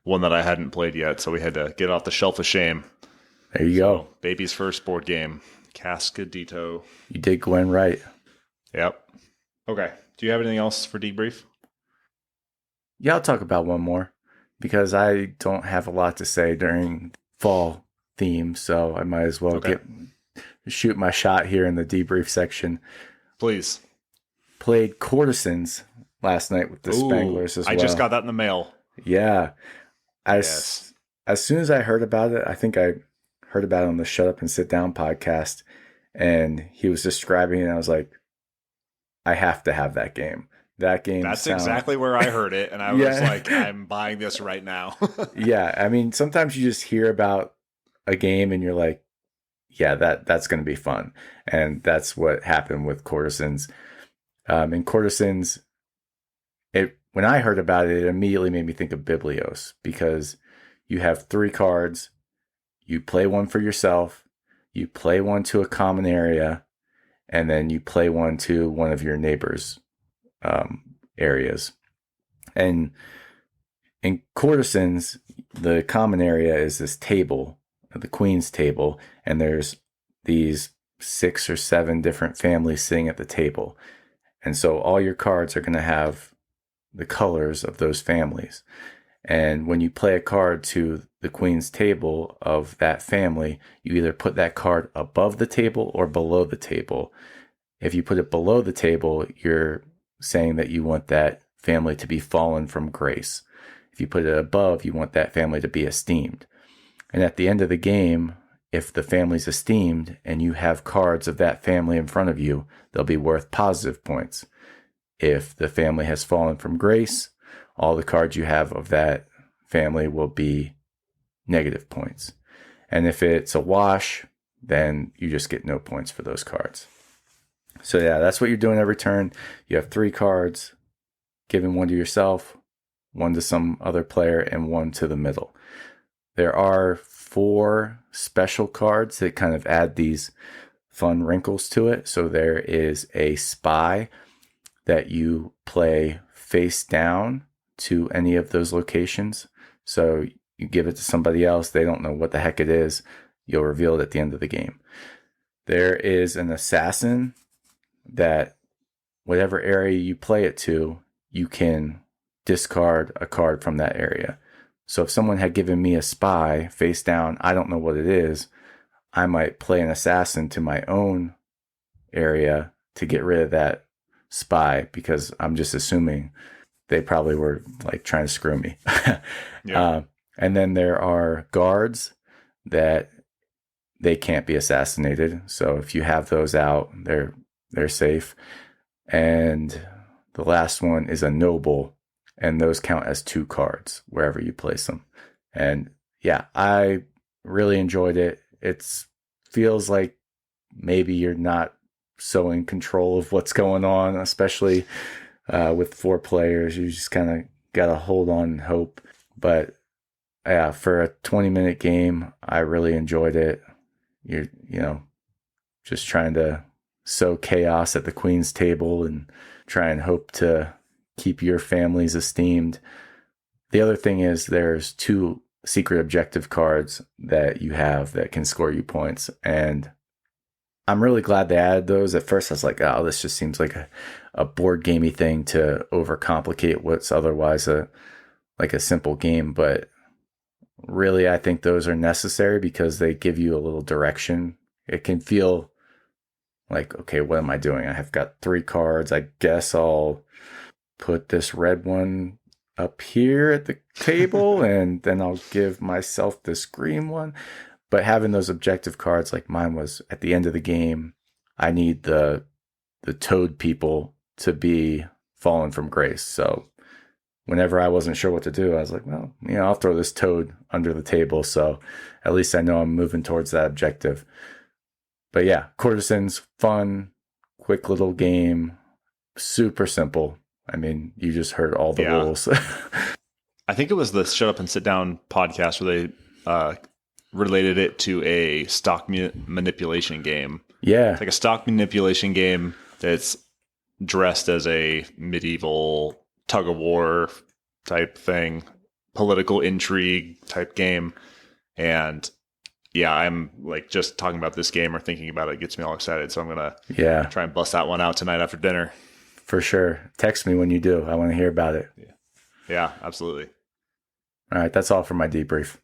A: one that I hadn't played yet. So we had to get off the shelf of shame.
B: There you go.
A: Baby's first board game, Cascadito.
B: You did Gwen right.
A: Yep. Okay. Do you have anything else for debrief?
B: Yeah, I'll talk about one more, because I don't have a lot to say during fall theme, so I might as well shoot my shot here in the debrief section.
A: Please.
B: Played Courtesans last night with the Spanglers as well.
A: I just got that in the mail.
B: Yeah. As soon as I heard about it, I think I heard about it on the Shut Up and Sit Down podcast, and he was describing it, and I was like, I have to have that game. That game.
A: That's exactly where I heard it, and I was like, I'm buying this right now.
B: Yeah, I mean, sometimes you just hear about a game and you're like, yeah, that's going to be fun. And that's what happened with Courtesans. In Courtesans, when I heard about it, it immediately made me think of Biblios, because you have 3 cards, you play one for yourself, you play one to a common area, and then you play one to one of your neighbors' areas. And in courtesans, the common area is this table, the queen's table, and there's these 6 or 7 different families sitting at the table. And so all your cards are going to have the colors of those families. And when you play a card to the queen's table of that family, you either put that card above the table or below the table. If you put it below the table, you're saying that you want that family to be fallen from grace. If you put it above, you want that family to be esteemed. And at the end of the game, if the family's esteemed and you have cards of that family in front of you, they'll be worth positive points. If the family has fallen from grace, all the cards you have of that family will be negative points. And if it's a wash, then you just get no points for those cards. So yeah, that's what you're doing every turn. You have 3 cards, giving one to yourself, one to some other player, and one to the middle. There are 4 special cards that kind of add these fun wrinkles to it. So there is a spy that you play face down to any of those locations. So you give it to somebody else, they don't know what the heck it is. You'll reveal it at the end of the game. There is an assassin that whatever area you play it to, you can discard a card from that area. So if someone had given me a spy face down, I don't know what it is, I might play an assassin to my own area to get rid of that spy, because I'm just assuming they probably were like trying to screw me.
A: Yeah.
B: And then there are guards that they can't be assassinated. So if you have those out, they're safe. And the last one is a noble, and those count as 2 cards wherever you place them. And yeah, I really enjoyed it. It feels like maybe you're not so in control of what's going on, especially with 4 players. You just kind of got to hold on and hope. But yeah, for a 20-minute game, I really enjoyed it. You're, just trying to sow chaos at the queen's table and try and hope to keep your families esteemed. The other thing is there's 2 secret objective cards that you have that can score you points. And I'm really glad they added those. At first I was like, oh, this just seems like a board gamey thing to overcomplicate what's otherwise a simple game. But really, I think those are necessary because they give you a little direction. It can feel like, okay, what am I doing? I have got 3 cards. I guess I'll put this red one up here at the table and then I'll give myself this green one. But having those objective cards like mine was at the end of the game, I need the toad people to be fallen from grace. So whenever I wasn't sure what to do, I was like, well, I'll throw this toad under the table. So at least I know I'm moving towards that objective. But yeah, Courtesans, fun, quick little game, super simple. I mean, you just heard all the rules.
A: I think it was the Shut Up and Sit Down podcast where they related it to a stock manipulation game.
B: Yeah.
A: It's like a stock manipulation game that's dressed as a medieval tug of war type thing, political intrigue type game. And yeah, I'm like just talking about this game or thinking about it gets me all excited. So I'm going to try and bust that one out tonight after dinner.
B: For sure. Text me when you do. I want to hear about it.
A: Yeah, absolutely.
B: All right. That's all for my debrief.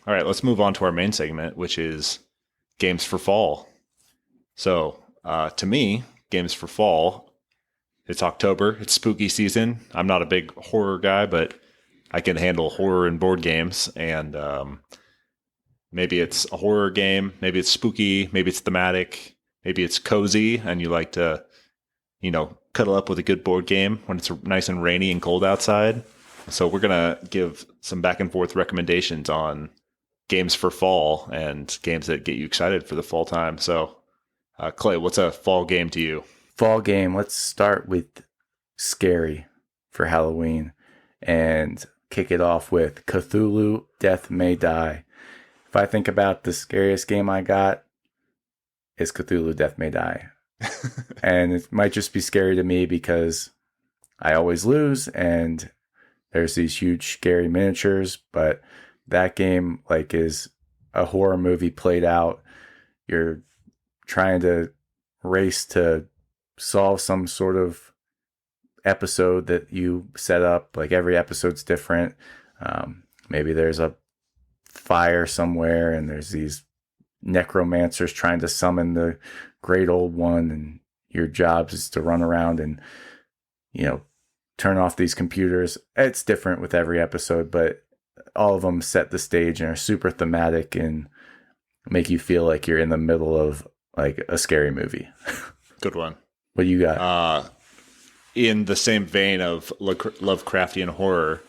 A: All right. Let's move on to our main segment, which is games for fall. So to me, games for fall, it's October. It's spooky season. I'm not a big horror guy, but I can handle horror in board games. And maybe it's a horror game. Maybe it's spooky. Maybe it's thematic. Maybe it's cozy and you like to, cuddle up with a good board game when it's nice and rainy and cold outside. So we're going to give some back and forth recommendations on games for fall and games that get you excited for the fall time. So Clay, what's a fall game to you?
B: Fall game. Let's start with scary for Halloween and kick it off with Cthulhu Death May Die. If I think about the scariest game I got, it's Cthulhu Death May Die. And it might just be scary to me because I always lose, and there's these huge scary miniatures, but that game like is a horror movie played out. You're trying to race to solve some sort of episode that you set up. Like every episode's different. Maybe there's a fire somewhere and there's these necromancers trying to summon the great old one, and your job is to run around and, turn off these computers. It's different with every episode, but all of them set the stage and are super thematic and make you feel like you're in the middle of like a scary movie.
A: Good one.
B: What do you got?
A: In the same vein of Lovecraftian horror,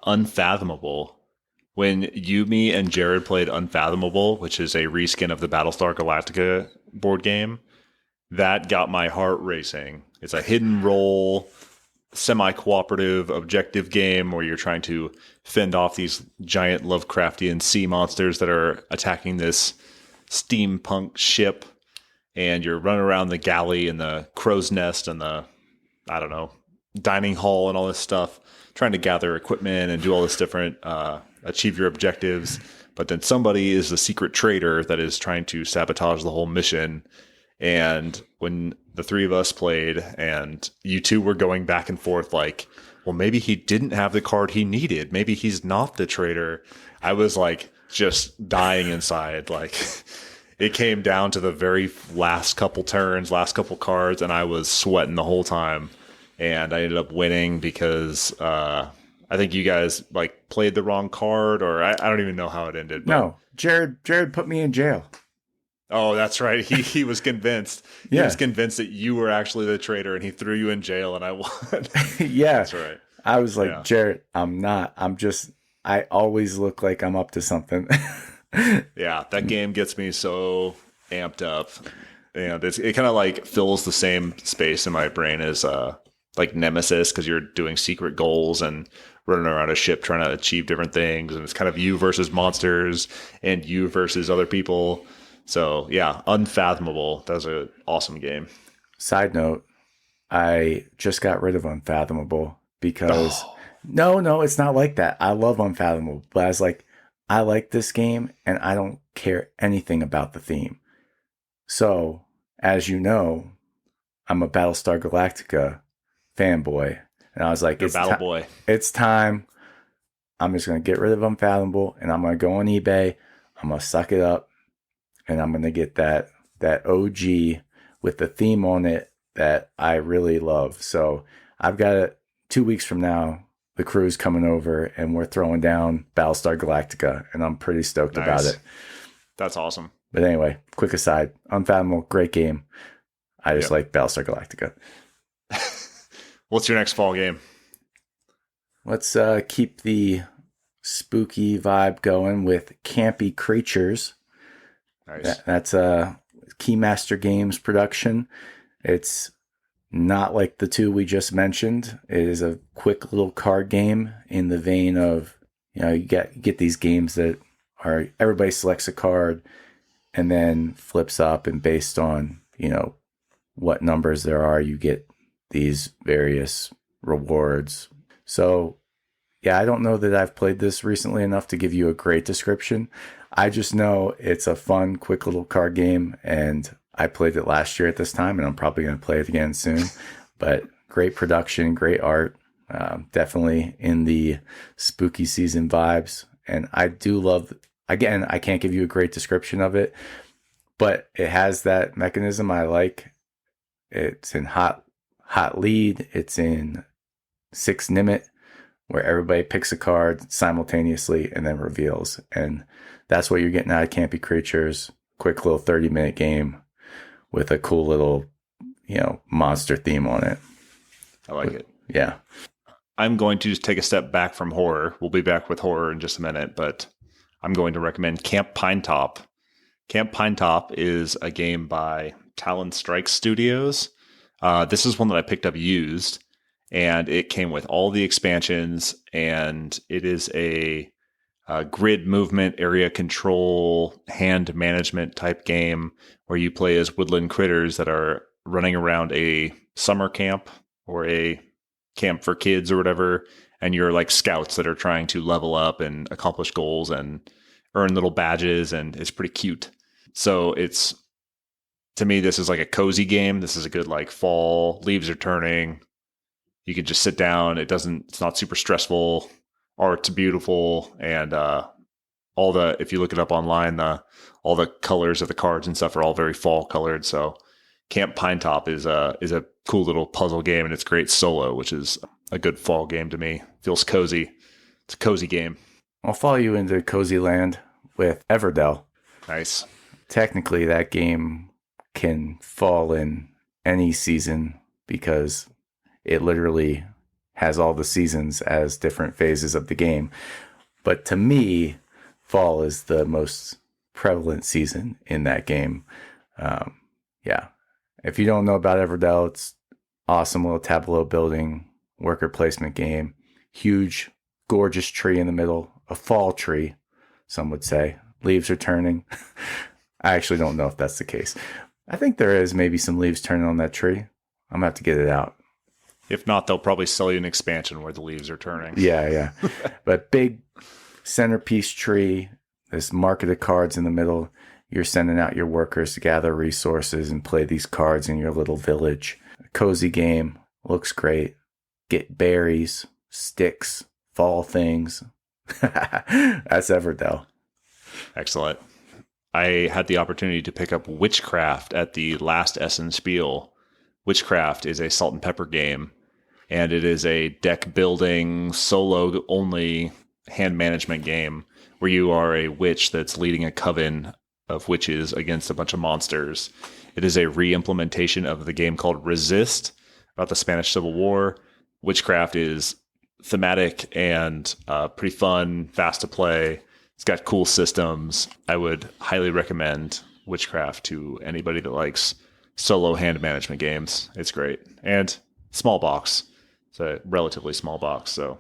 A: Unfathomable. When you, me, and Jared played Unfathomable, which is a reskin of the Battlestar Galactica board game, that got my heart racing. It's a hidden role, semi-cooperative objective game where you're trying to fend off these giant Lovecraftian sea monsters that are attacking this steampunk ship, and you're running around the galley and the crow's nest and the, I don't know, dining hall and all this stuff, trying to gather equipment and do all this different, achieve your objectives. But then somebody is the secret traitor that is trying to sabotage the whole mission. And when the three of us played and you two were going back and forth like, well, maybe he didn't have the card he needed. Maybe he's not the traitor. I was like just dying inside. Like it came down to the very last couple turns, last couple cards, and I was sweating the whole time. And I ended up winning because I think you guys like played the wrong card, or I don't even know how it ended. But...
B: No, Jared put me in jail.
A: Oh, that's right. He was convinced.
B: Yeah.
A: He was convinced that you were actually the traitor, and he threw you in jail, and I won.
B: Yeah.
A: That's right.
B: I was like, yeah. Jared, I'm not. I always look like I'm up to something.
A: Yeah, that game gets me so amped up. And it kind of like fills the same space in my brain as like Nemesis, because you're doing secret goals and running around a ship trying to achieve different things. And it's kind of you versus monsters and you versus other people. So, yeah, Unfathomable. That was an awesome game.
B: Side note, I just got rid of Unfathomable because... No, it's not like that. I love Unfathomable. But I was like, I like this game, and I don't care anything about the theme. So, as you know, I'm a Battlestar Galactica fanboy. And I was like, it's time. I'm just going to get rid of Unfathomable, and I'm going to go on eBay. I'm going to suck it up. And I'm going to get that OG with the theme on it that I really love. So I've got it 2 weeks from now. The crew's coming over and we're throwing down Battlestar Galactica. And I'm pretty stoked about it.
A: That's awesome.
B: But anyway, quick aside. Unfathomable, great game. I just like Battlestar Galactica.
A: What's your next fall game?
B: Let's keep the spooky vibe going with Campy Creatures.
A: Nice.
B: That's a Keymaster Games production. It's not like the two we just mentioned. It is a quick little card game in the vein of, you get these games that are everybody selects a card and then flips up, and based on, what numbers there are, you get these various rewards. So, yeah, I don't know that I've played this recently enough to give you a great description. I just know it's a fun, quick little card game, and I played it last year at this time, and I'm probably going to play it again soon. But great production, great art, definitely in the spooky season vibes. And I do love, again, I can't give you a great description of it, but it has that mechanism I like. It's in hot lead. It's in 6 Nimit, where everybody picks a card simultaneously and then reveals. And that's what you're getting out of Campy Creatures. Quick little 30-minute game with a cool little, monster theme on it.
A: I like it.
B: Yeah.
A: I'm going to just take a step back from horror. We'll be back with horror in just a minute, but I'm going to recommend Camp Pinetop. Camp Pinetop is a game by Talon Strike Studios. This is one that I picked up used, and it came with all the expansions, and it is a grid movement, area control, hand management type game where you play as woodland critters that are running around a summer camp or a camp for kids or whatever, and you're like scouts that are trying to level up and accomplish goals and earn little badges, and it's pretty cute. So it's, to me, this is like a cozy game. This is a good like fall, leaves are turning. You can just sit down. It's not super stressful. Art's beautiful. And if you look it up online, all the colors of the cards and stuff are all very fall colored. So Camp Pine Top is a cool little puzzle game, and it's great solo, which is a good fall game to me. Feels cozy. It's a cozy game.
B: I'll follow you into cozy land with Everdell.
A: Nice.
B: Technically, that game can fall in any season because it literally has all the seasons as different phases of the game. But to me, fall is the most prevalent season in that game. Yeah. If you don't know about Everdell, it's awesome little tableau building, worker placement game. Huge, gorgeous tree in the middle. A fall tree, some would say. Leaves are turning. I actually don't know if that's the case. I think there is maybe some leaves turning on that tree. I'm going to have to get it out.
A: If not, they'll probably sell you an expansion where the leaves are turning.
B: Yeah. But big centerpiece tree, this market of cards in the middle. You're sending out your workers to gather resources and play these cards in your little village. A cozy game. Looks great. Get berries, sticks, fall things. That's Everdell.
A: Excellent. I had the opportunity to pick up Witchcraft at the last Essen Spiel. Witchcraft is a salt and pepper game, and it is a deck building, solo only hand management game where you are a witch that's leading a coven of witches against a bunch of monsters. It is a re-implementation of the game called Resist about the Spanish Civil War. Witchcraft is thematic and pretty fun, fast to play. It's got cool systems. I would highly recommend Witchcraft to anybody that likes solo hand management games. It's great. And small box. It's a relatively small box. So,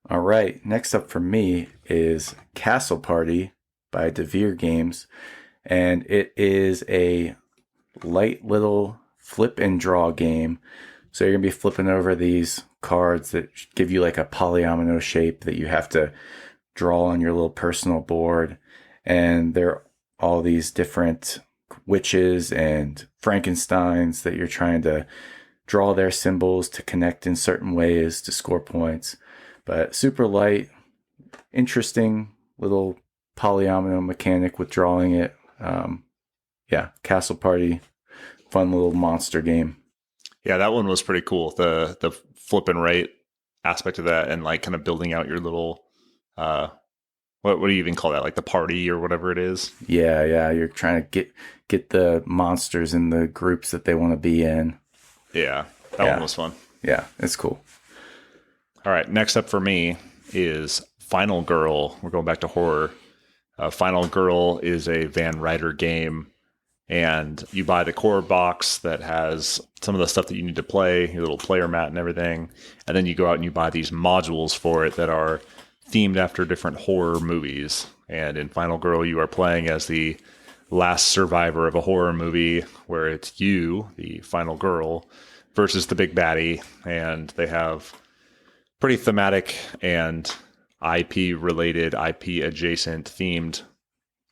B: all right. Next up for me is Castle Party by DeVere Games. And it is a light little flip and draw game. So you're going to be flipping over these cards that give you like a polyomino shape that you have to draw on your little personal board. And there are all these different witches and Frankensteins that you're trying to draw their symbols to connect in certain ways to score points. But super light, interesting little polyomino mechanic with drawing it. Castle Party, fun little monster game.
A: Yeah, that one was pretty cool. The flip and right aspect of that, and like kind of building out your little what do you even call that? Like the party or whatever it is.
B: Yeah. You're trying to get the monsters in the groups that they want to be in.
A: Yeah, that one was fun.
B: Yeah, it's cool.
A: All right, next up for me is Final Girl. We're going back to horror. Final Girl is a Van Ryder game, and you buy the core box that has some of the stuff that you need to play, your little player mat and everything, and then you go out and you buy these modules for it that are themed after different horror movies. And in Final Girl, you are playing as the last survivor of a horror movie, where it's you, the final girl, versus the big baddie, and they have pretty thematic and IP-related, IP-adjacent themed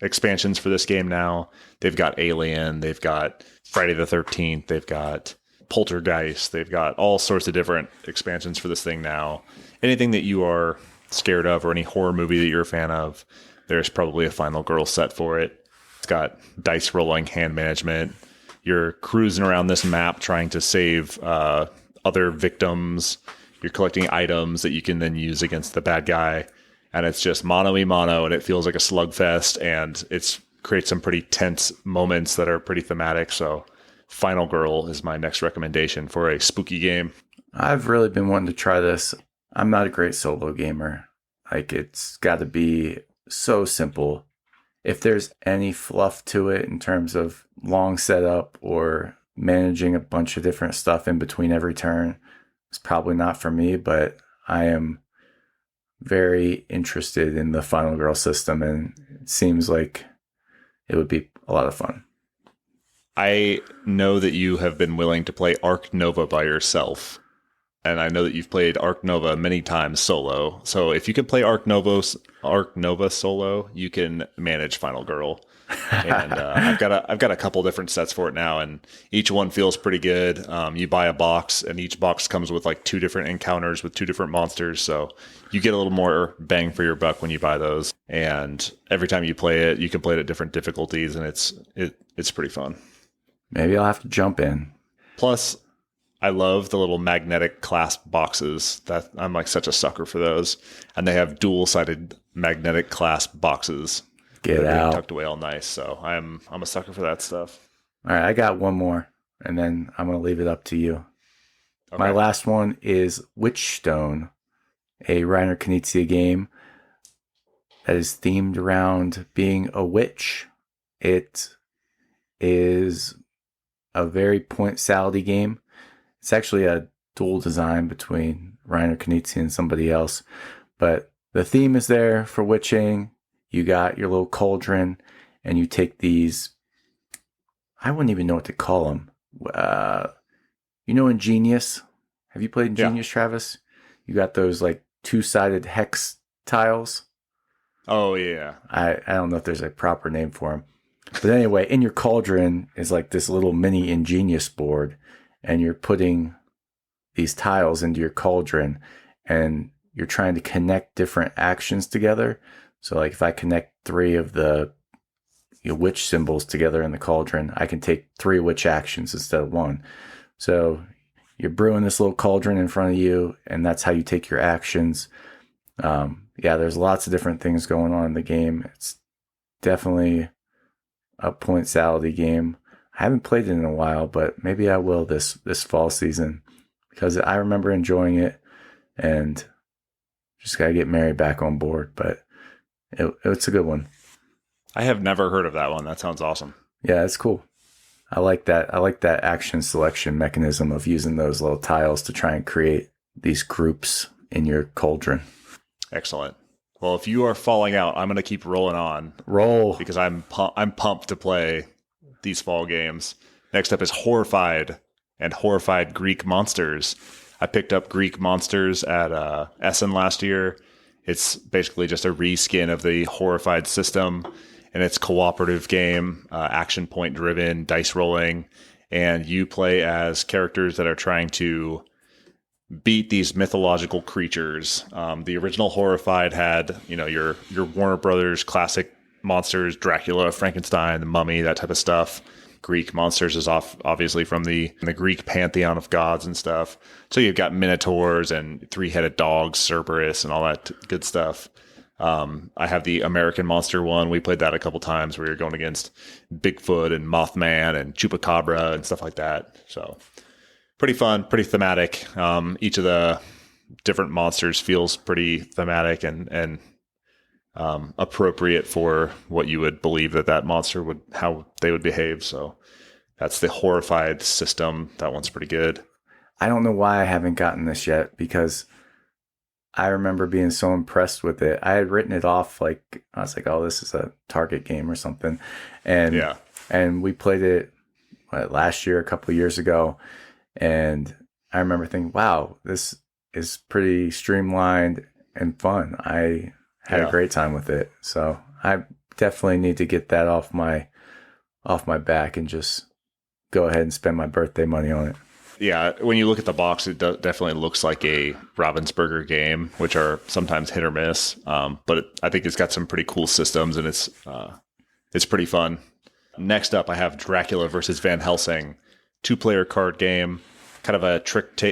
A: expansions for this game now. They've got Alien, they've got Friday the 13th, they've got Poltergeist, they've got all sorts of different expansions for this thing now. Anything that you are scared of or any horror movie that you're a fan of, there's probably a Final Girl set for it. It's got dice rolling, hand management. You're cruising around this map trying to save other victims. You're collecting items that you can then use against the bad guy. And it's just mano-y-mano, and it feels like a slugfest, and it creates some pretty tense moments that are pretty thematic. So Final Girl is my next recommendation for a spooky game.
B: I've really been wanting to try this. I'm not a great solo gamer. Like, it's got to be so simple. If there's any fluff to it in terms of long setup or managing a bunch of different stuff in between every turn, it's probably not for me, but I am very interested in the Final Girl system, and it seems like it would be a lot of fun.
A: I know that you have been willing to play Arc Nova by yourself. and I know that you've played Arc Nova many times solo. So if you can play Arc Nova solo, you can manage Final Girl. And I've got a couple different sets for it now, and each one feels pretty good. You buy a box, and each box comes with like 2 different encounters with 2 different monsters, so you get a little more bang for your buck when you buy those. And every time you play it, you can play it at different difficulties, and it's pretty fun.
B: Maybe I'll have to jump in.
A: Plus, I love the little magnetic clasp boxes. That I'm like such a sucker for those, and they have dual-sided magnetic clasp boxes.
B: Get out.
A: Tucked away all nice. So I'm a sucker for that stuff.
B: All right, I got one more, and then I'm going to leave it up to you.
A: Okay.
B: My last one is Witchstone, a Reiner Knizia game that is themed around being a witch. It is a very point salad-y game. It's actually a dual design between Reiner Knizia and somebody else, but the theme is there for witching. You got your little cauldron, and you take these, I wouldn't even know what to call them. Ingenious? Have you played Ingenious, yeah. Travis? You got those like 2-sided hex tiles.
A: Oh, yeah.
B: I don't know if there's a proper name for them. But anyway, in your cauldron is like this little mini Ingenious board, and you're putting these tiles into your cauldron, and you're trying to connect different actions together. So like if I connect 3 of the witch symbols together in the cauldron, I can take 3 witch actions instead of 1. So you're brewing this little cauldron in front of you, and that's how you take your actions. There's lots of different things going on in the game. It's definitely a point salad-y game. I haven't played it in a while, but maybe I will this fall season, because I remember enjoying it, and just got to get Mary back on board. But it's a good one.
A: I have never heard of that one. That sounds awesome.
B: Yeah, it's cool. I like that. I like that action selection mechanism of using those little tiles to try and create these groups in your cauldron.
A: Excellent. Well, if you are falling out, I'm going to keep rolling on.
B: Roll.
A: Because I'm pumped to play these fall games. Next up is Horrified and Horrified Greek Monsters. I picked up Greek Monsters at Essen last year. It's basically just a reskin of the Horrified system, and it's a cooperative game, action point driven, dice rolling, and you play as characters that are trying to beat these mythological creatures. The original Horrified had, your Warner Brothers classic monsters, Dracula, Frankenstein, the Mummy, that type of stuff. Greek Monsters is obviously from the Greek pantheon of gods and stuff. So you've got minotaurs and 3-headed dogs, Cerberus, and all that good stuff. I have the American Monster one. We played that a couple times where you're going against Bigfoot and Mothman and Chupacabra and stuff like that. So pretty fun, pretty thematic. Each of the different monsters feels pretty thematic and appropriate for what you would believe that monster would, how they would behave. So that's the Horrified system. That one's pretty good.
B: I don't know why I haven't gotten this yet, because I remember being so impressed with it. I had written it off, like I was like, oh, this is a Target game or something. And we played it last year, a couple of years ago. And I remember thinking, wow, this is pretty streamlined and fun. I had a great time with it. So I definitely need to get that off my back and just go ahead and spend my birthday money on it.
A: Yeah, when you look at the box, it definitely looks like a Ravensburger game, which are sometimes hit or miss. But I think it's got some pretty cool systems, and it's pretty fun. Next up, I have Dracula versus Van Helsing, 2-player card game, kind of a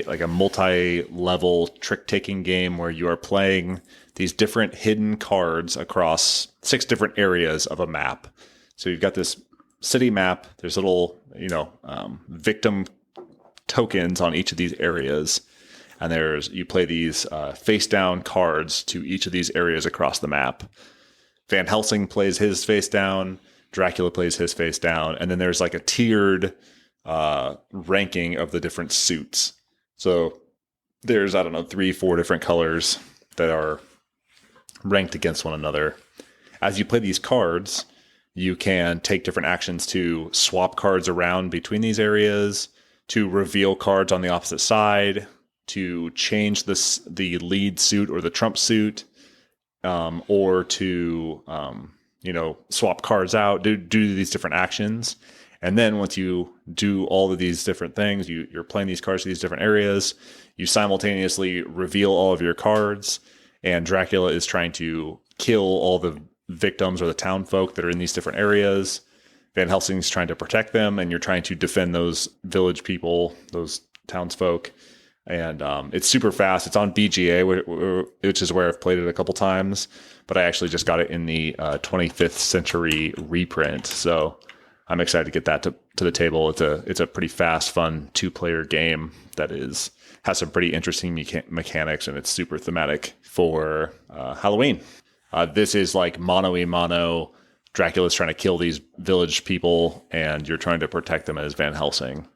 A: like a multi-level trick-taking game where you are playing these different hidden cards across 6 different areas of a map. So you've got this city map. There's little, victim tokens on each of these areas, and you play these face down cards to each of these areas across the map. Van Helsing plays his face down, Dracula plays his face down, and then there's like a tiered ranking of the different suits. So there's 3-4 different colors that are ranked against one another. As you play these cards, you can take different actions to swap cards around between these areas, to reveal cards on the opposite side, to change the lead suit or the trump suit, or to swap cards out, do these different actions. And then once you do all of these different things, you're playing these cards to these different areas, you simultaneously reveal all of your cards, and Dracula is trying to kill all the victims or the town folk that are in these different areas. Van Helsing's trying to protect them, and you're trying to defend those village people, those townsfolk. And it's super fast. It's on BGA, which is where I've played it a couple times, but I actually just got it in the 25th century reprint. So I'm excited to get that to the table. It's a pretty fast, fun 2-player game that has some pretty interesting mechanics, and it's super thematic for Halloween. This is like mano-a-mano. Dracula's trying to kill these village people, and you're trying to protect them as Van Helsing.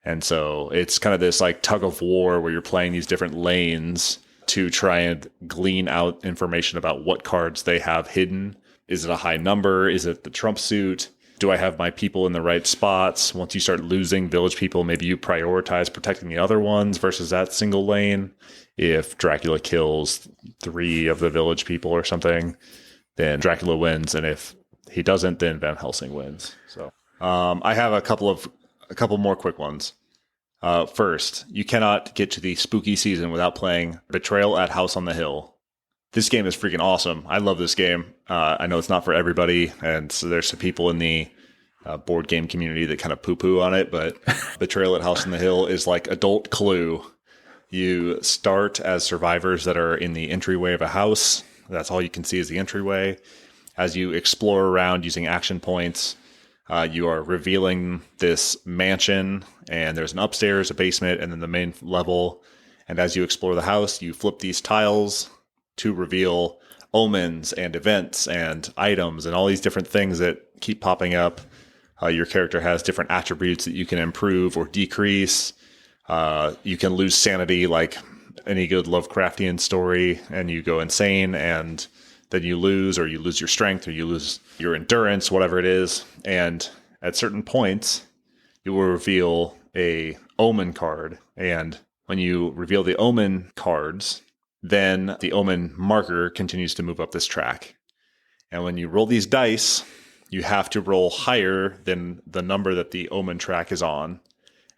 A: And so it's kind of this like tug of war where you're playing these different lanes to try and glean out information about what cards they have hidden. Is it a high number? Is it the trump suit? Do I have my people in the right spots? Once you start losing village people, maybe you prioritize protecting the other ones versus that single lane. If Dracula kills 3 of the village people or something, then Dracula wins. And if he doesn't, then Van Helsing wins. So I have a couple more quick ones. First, you cannot get to the spooky season without playing Betrayal at House on the Hill. This game is freaking awesome. I love this game. I know it's not for everybody, and so there's some people in the board game community that kind of poo-poo on it, but Betrayal at House on the Hill is like adult Clue. You start as survivors that are in the entryway of a house. That's all you can see is the entryway. As you explore around using action points, you are revealing this mansion, and there's an upstairs, a basement, and then the main level. And as you explore the house, you flip these tiles to reveal omens and events and items and all these different things that keep popping up. Your character has different attributes that you can improve or decrease. You can lose sanity like any good Lovecraftian story, and you go insane, and then you lose your strength, or you lose your endurance, whatever it is. And at certain points, you will reveal a omen card. And when you reveal the omen cards, then the omen marker continues to move up this track. And when you roll these dice, you have to roll higher than the number that the omen track is on.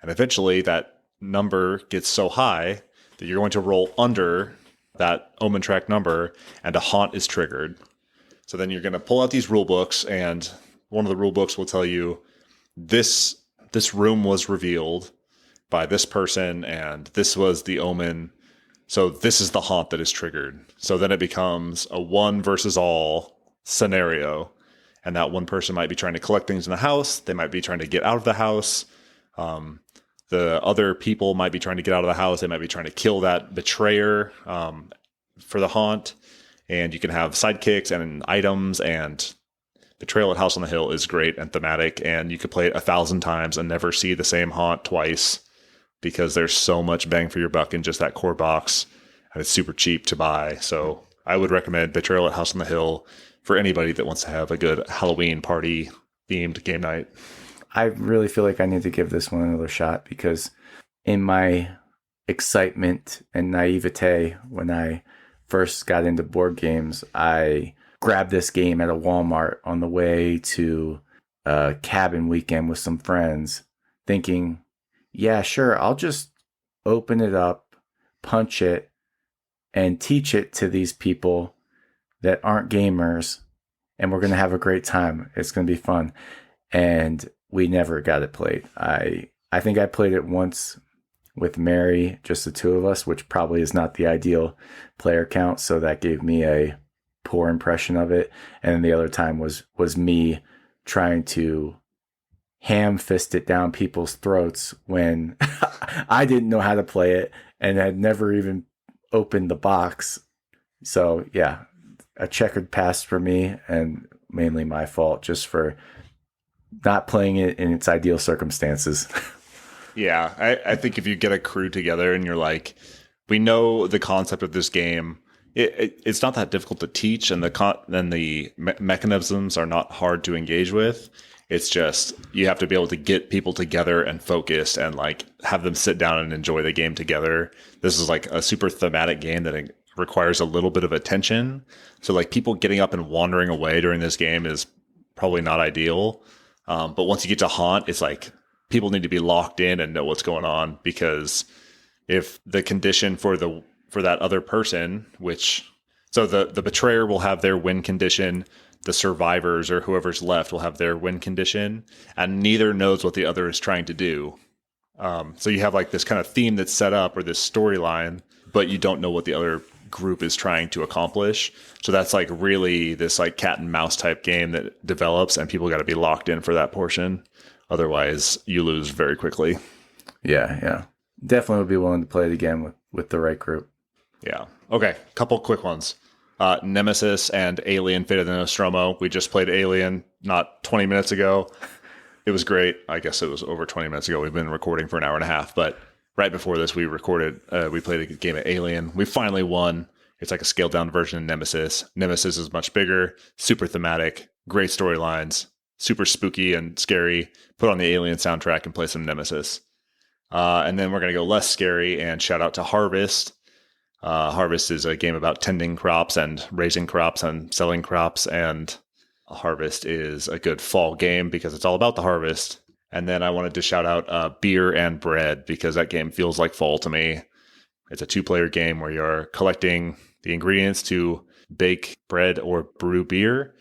A: And eventually that number gets so high that you're going to roll under that omen track number, and a haunt is triggered. So then you're going to pull out these rule books, and one of the rule books will tell you this room was revealed by this person, and this was the omen. So this is the haunt that is triggered. So then it becomes a one versus all scenario. And that one person might be trying to collect things in the house. They might be trying to get out of the house. The other people might be trying to get out of the house. They might be trying to kill that betrayer for the haunt. And you can have sidekicks and items, and Betrayal at House on the Hill is great and thematic. And you could play it 1,000 times and never see the same haunt twice, because there's so much bang for your buck in just that core box. And it's super cheap to buy. So I would recommend Betrayal at House on the Hill for anybody that wants to have a good Halloween party themed game night.
B: I really feel like I need to give this one another shot, because in my excitement and naivete when I first got into board games, I grabbed this game at a Walmart on the way to a cabin weekend with some friends, thinking, yeah, sure, I'll just open it up, punch it, and teach it to these people that aren't gamers, and we're going to have a great time. It's going to be fun. And we never got it played. I think I played it once with Mary, just the two of us, which probably is not the ideal player count. So that gave me a poor impression of it. And then the other time was me trying to ham fist it down people's throats when I didn't know how to play it and had never even opened the box. So yeah, a checkered past for me, and mainly my fault just for not playing it in its ideal circumstances.
A: Yeah, I think if you get a crew together and you're like, we know the concept of this game, it's not that difficult to teach, and the mechanisms are not hard to engage with. It's just you have to be able to get people together and focused and like have them sit down and enjoy the game together. This is like a super thematic game that it requires a little bit of attention. So like people getting up and wandering away during this game is probably not ideal. But once you get to haunt, it's like people need to be locked in and know what's going on, because if the condition for that other person, so the betrayer will have their win condition, the survivors or whoever's left will have their win condition, and neither knows what the other is trying to do. So you have like this kind of theme that's set up, or this storyline, but you don't know what the other group is trying to accomplish. So that's like really this like cat and mouse type game that develops, and people got to be locked in for that portion. Otherwise you lose very quickly.
B: Yeah. Definitely would be willing to play it again with the right group.
A: Yeah. Okay. Couple quick ones. Nemesis and Alien Fate of the Nostromo. We just played Alien not 20 minutes ago. It was great. I guess it was over 20 minutes ago. We've been recording for an hour and a half, but right before this, we played a game of Alien. We finally won. It's like a scaled down version of Nemesis. Nemesis is much bigger, super thematic, great storylines, super spooky and scary. Put on the Alien soundtrack and play some Nemesis. And then we're going to go less scary and shout out to Harvest. Harvest is a game about tending crops and raising crops and selling crops. And Harvest is a good fall game because it's all about the harvest. And then I wanted to shout out Beer and Bread, because that game feels like fall to me. It's a 2-player game where you're collecting the ingredients to bake bread or brew beer.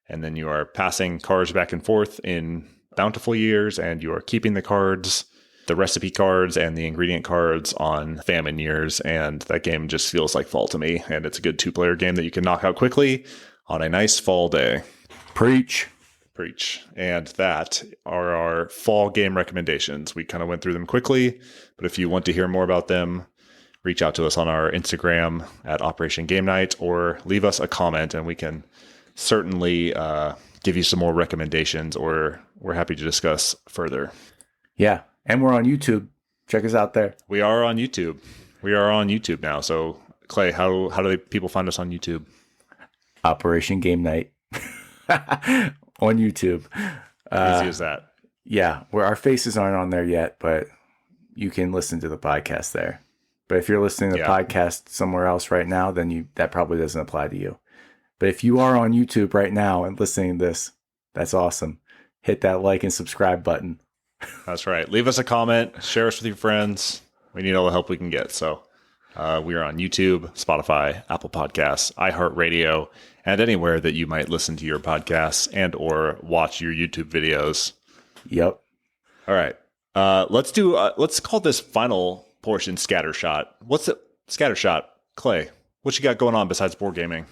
A: And then you are passing cards back and forth in bountiful years, and you are keeping the cards, the recipe cards and the ingredient cards, on famine years. And that game just feels like fall to me. And it's a good 2-player game that you can knock out quickly on a nice fall day.
B: Preach.
A: And that are our fall game recommendations. We kind of went through them quickly, but if you want to hear more about them, reach out to us on our Instagram at Operation Game Night, or leave us a comment and we can certainly give you some more recommendations, or we're happy to discuss further.
B: Yeah. And we're on YouTube. Check us out there.
A: We are on YouTube. Now. So, Clay, how do people find us on YouTube?
B: Operation Game Night on YouTube.
A: Easy as that.
B: Yeah, where our faces aren't on there yet, but you can listen to the podcast there. But if you're listening to the podcast somewhere else right now, then that probably doesn't apply to you. But if you are on YouTube right now and listening to this, that's awesome. Hit that like and subscribe button.
A: That's right. Leave us a comment. Share us with your friends. We need all the help we can get. So we are on YouTube, Spotify, Apple Podcasts, iHeartRadio, and anywhere that you might listen to your podcasts and or watch your YouTube videos.
B: Yep.
A: All right. Let's call this final portion Scattershot. What's it? Scattershot. Clay, what you got going on besides board gaming?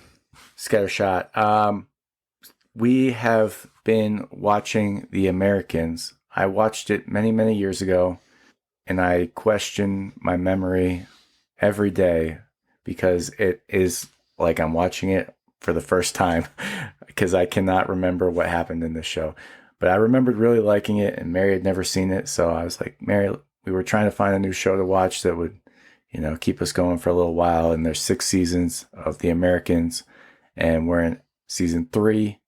B: Scattershot. We have been watching The Americans. I watched it many, many years ago, and I question my memory every day because it is like I'm watching it for the first time because I cannot remember what happened in this show. But I remembered really liking it, and Mary had never seen it. So I was like, Mary, we were trying to find a new show to watch that would, keep us going for a little while. And there's 6 seasons of The Americans, and we're in season 3.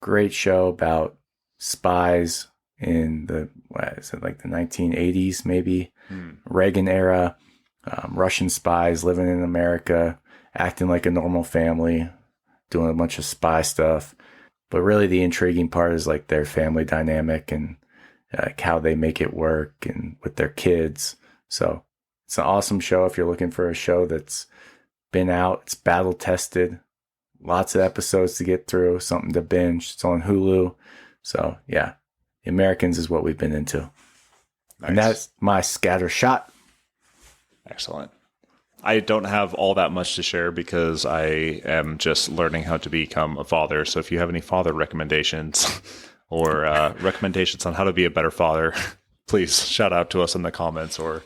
B: Great show about spies in the 1980s, maybe Reagan era, Russian spies living in America, acting like a normal family, doing a bunch of spy stuff. But really the intriguing part is like their family dynamic and like how they make it work and with their kids. So it's an awesome show if you're looking for a show that's been out. It's battle tested. Lots of episodes to get through, something to binge. It's on Hulu. So yeah, The Americans is what we've been into. Nice. And that's my scatter shot.
A: Excellent. I don't have all that much to share because I am just learning how to become a father. So if you have any father recommendations or recommendations on how to be a better father, please shout out to us in the comments or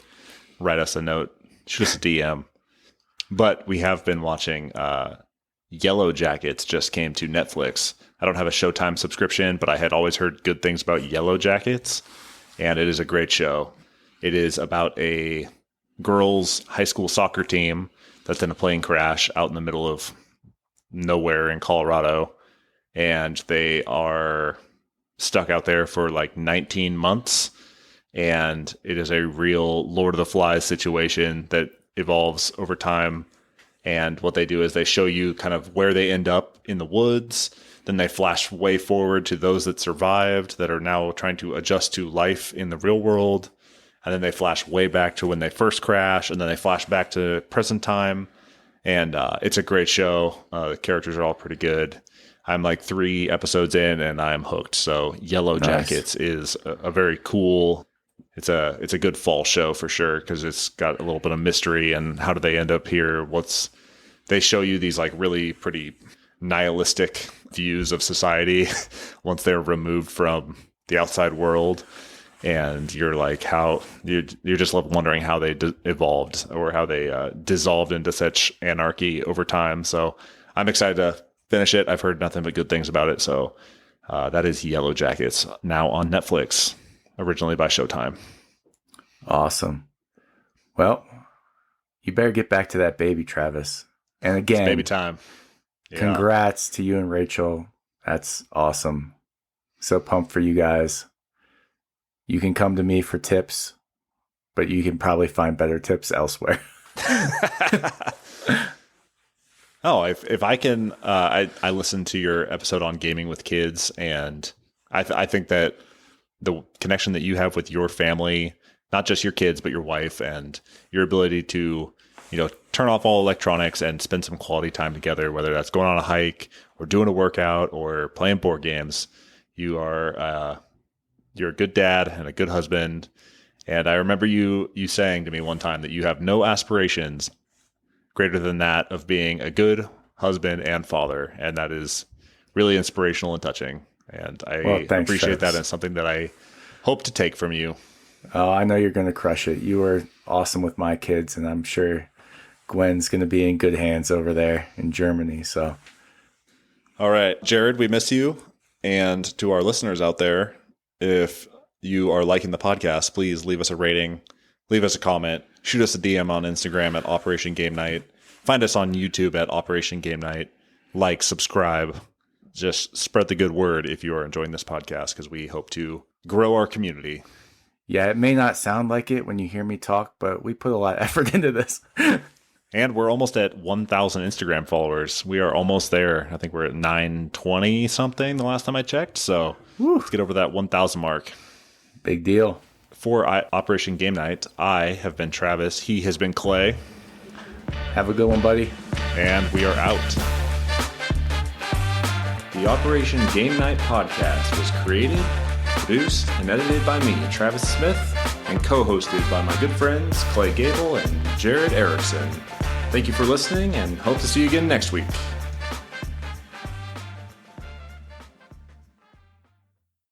A: write us a note. Shoot us a DM. But we have been watching Yellow Jackets just came to Netflix. I don't have a Showtime subscription, but I had always heard good things about Yellow Jackets, and it is a great show. It is about a girls' high school soccer team that's in a plane crash out in the middle of nowhere in Colorado, and they are stuck out there for like 19 months. And it is a real Lord of the Flies situation that evolves over time. And what they do is they show you kind of where they end up in the woods. Then they flash way forward to those that survived that are now trying to adjust to life in the real world. And then they flash way back to when they first crashed. And then they flash back to present time. And it's a great show. The characters are all pretty good. I'm like 3 episodes in and I'm hooked. So Yellow Jackets is a very cool... It's a good fall show for sure because it's got a little bit of mystery and how do they end up here? They show you these like really pretty nihilistic views of society once they're removed from the outside world, and you're like you're just left wondering how they evolved or how they dissolved into such anarchy over time. So I'm excited to finish it. I've heard nothing but good things about it. So that is Yellow Jackets, now on Netflix. Originally by Showtime.
B: Awesome. Well, you better get back to that baby, Travis. And again,
A: it's baby time. Yeah.
B: Congrats to you and Rachel. That's awesome. So pumped for you guys. You can come to me for tips, but you can probably find better tips elsewhere.
A: Oh, if I can, I listened to your episode on gaming with kids, and I think that the connection that you have with your family, not just your kids, but your wife, and your ability to, turn off all electronics and spend some quality time together, whether that's going on a hike or doing a workout or playing board games. You're a good dad and a good husband. And I remember you saying to me one time that you have no aspirations greater than that of being a good husband and father. And that is really inspirational and touching. And I appreciate that, and something that I hope to take from you.
B: Oh, I know you're going to crush it. You were awesome with my kids, and I'm sure Gwen's going to be in good hands over there in Germany. So,
A: all right, Jared, we miss you. And to our listeners out there, if you are liking the podcast, please leave us a rating, leave us a comment, shoot us a DM on Instagram at Operation Game Night, find us on YouTube at Operation Game Night, like, subscribe. Just spread the good word if you are enjoying this podcast, because we hope to grow our community.
B: Yeah, it may not sound like it when you hear me talk, but we put a lot of effort into this.
A: And we're almost at 1,000 Instagram followers. We are almost there. I think we're at 920 something the last time I checked. So let's get over that 1,000 mark.
B: Big deal.
A: For Operation Game Night, I have been Travis. He has been Clay.
B: Have a good one, buddy.
A: And we are out. The Operation Game Night podcast was created, produced, and edited by me, Travis Smith, and co-hosted by my good friends Clay Gable and Jared Erickson. Thank you for listening, and hope to see you again next week.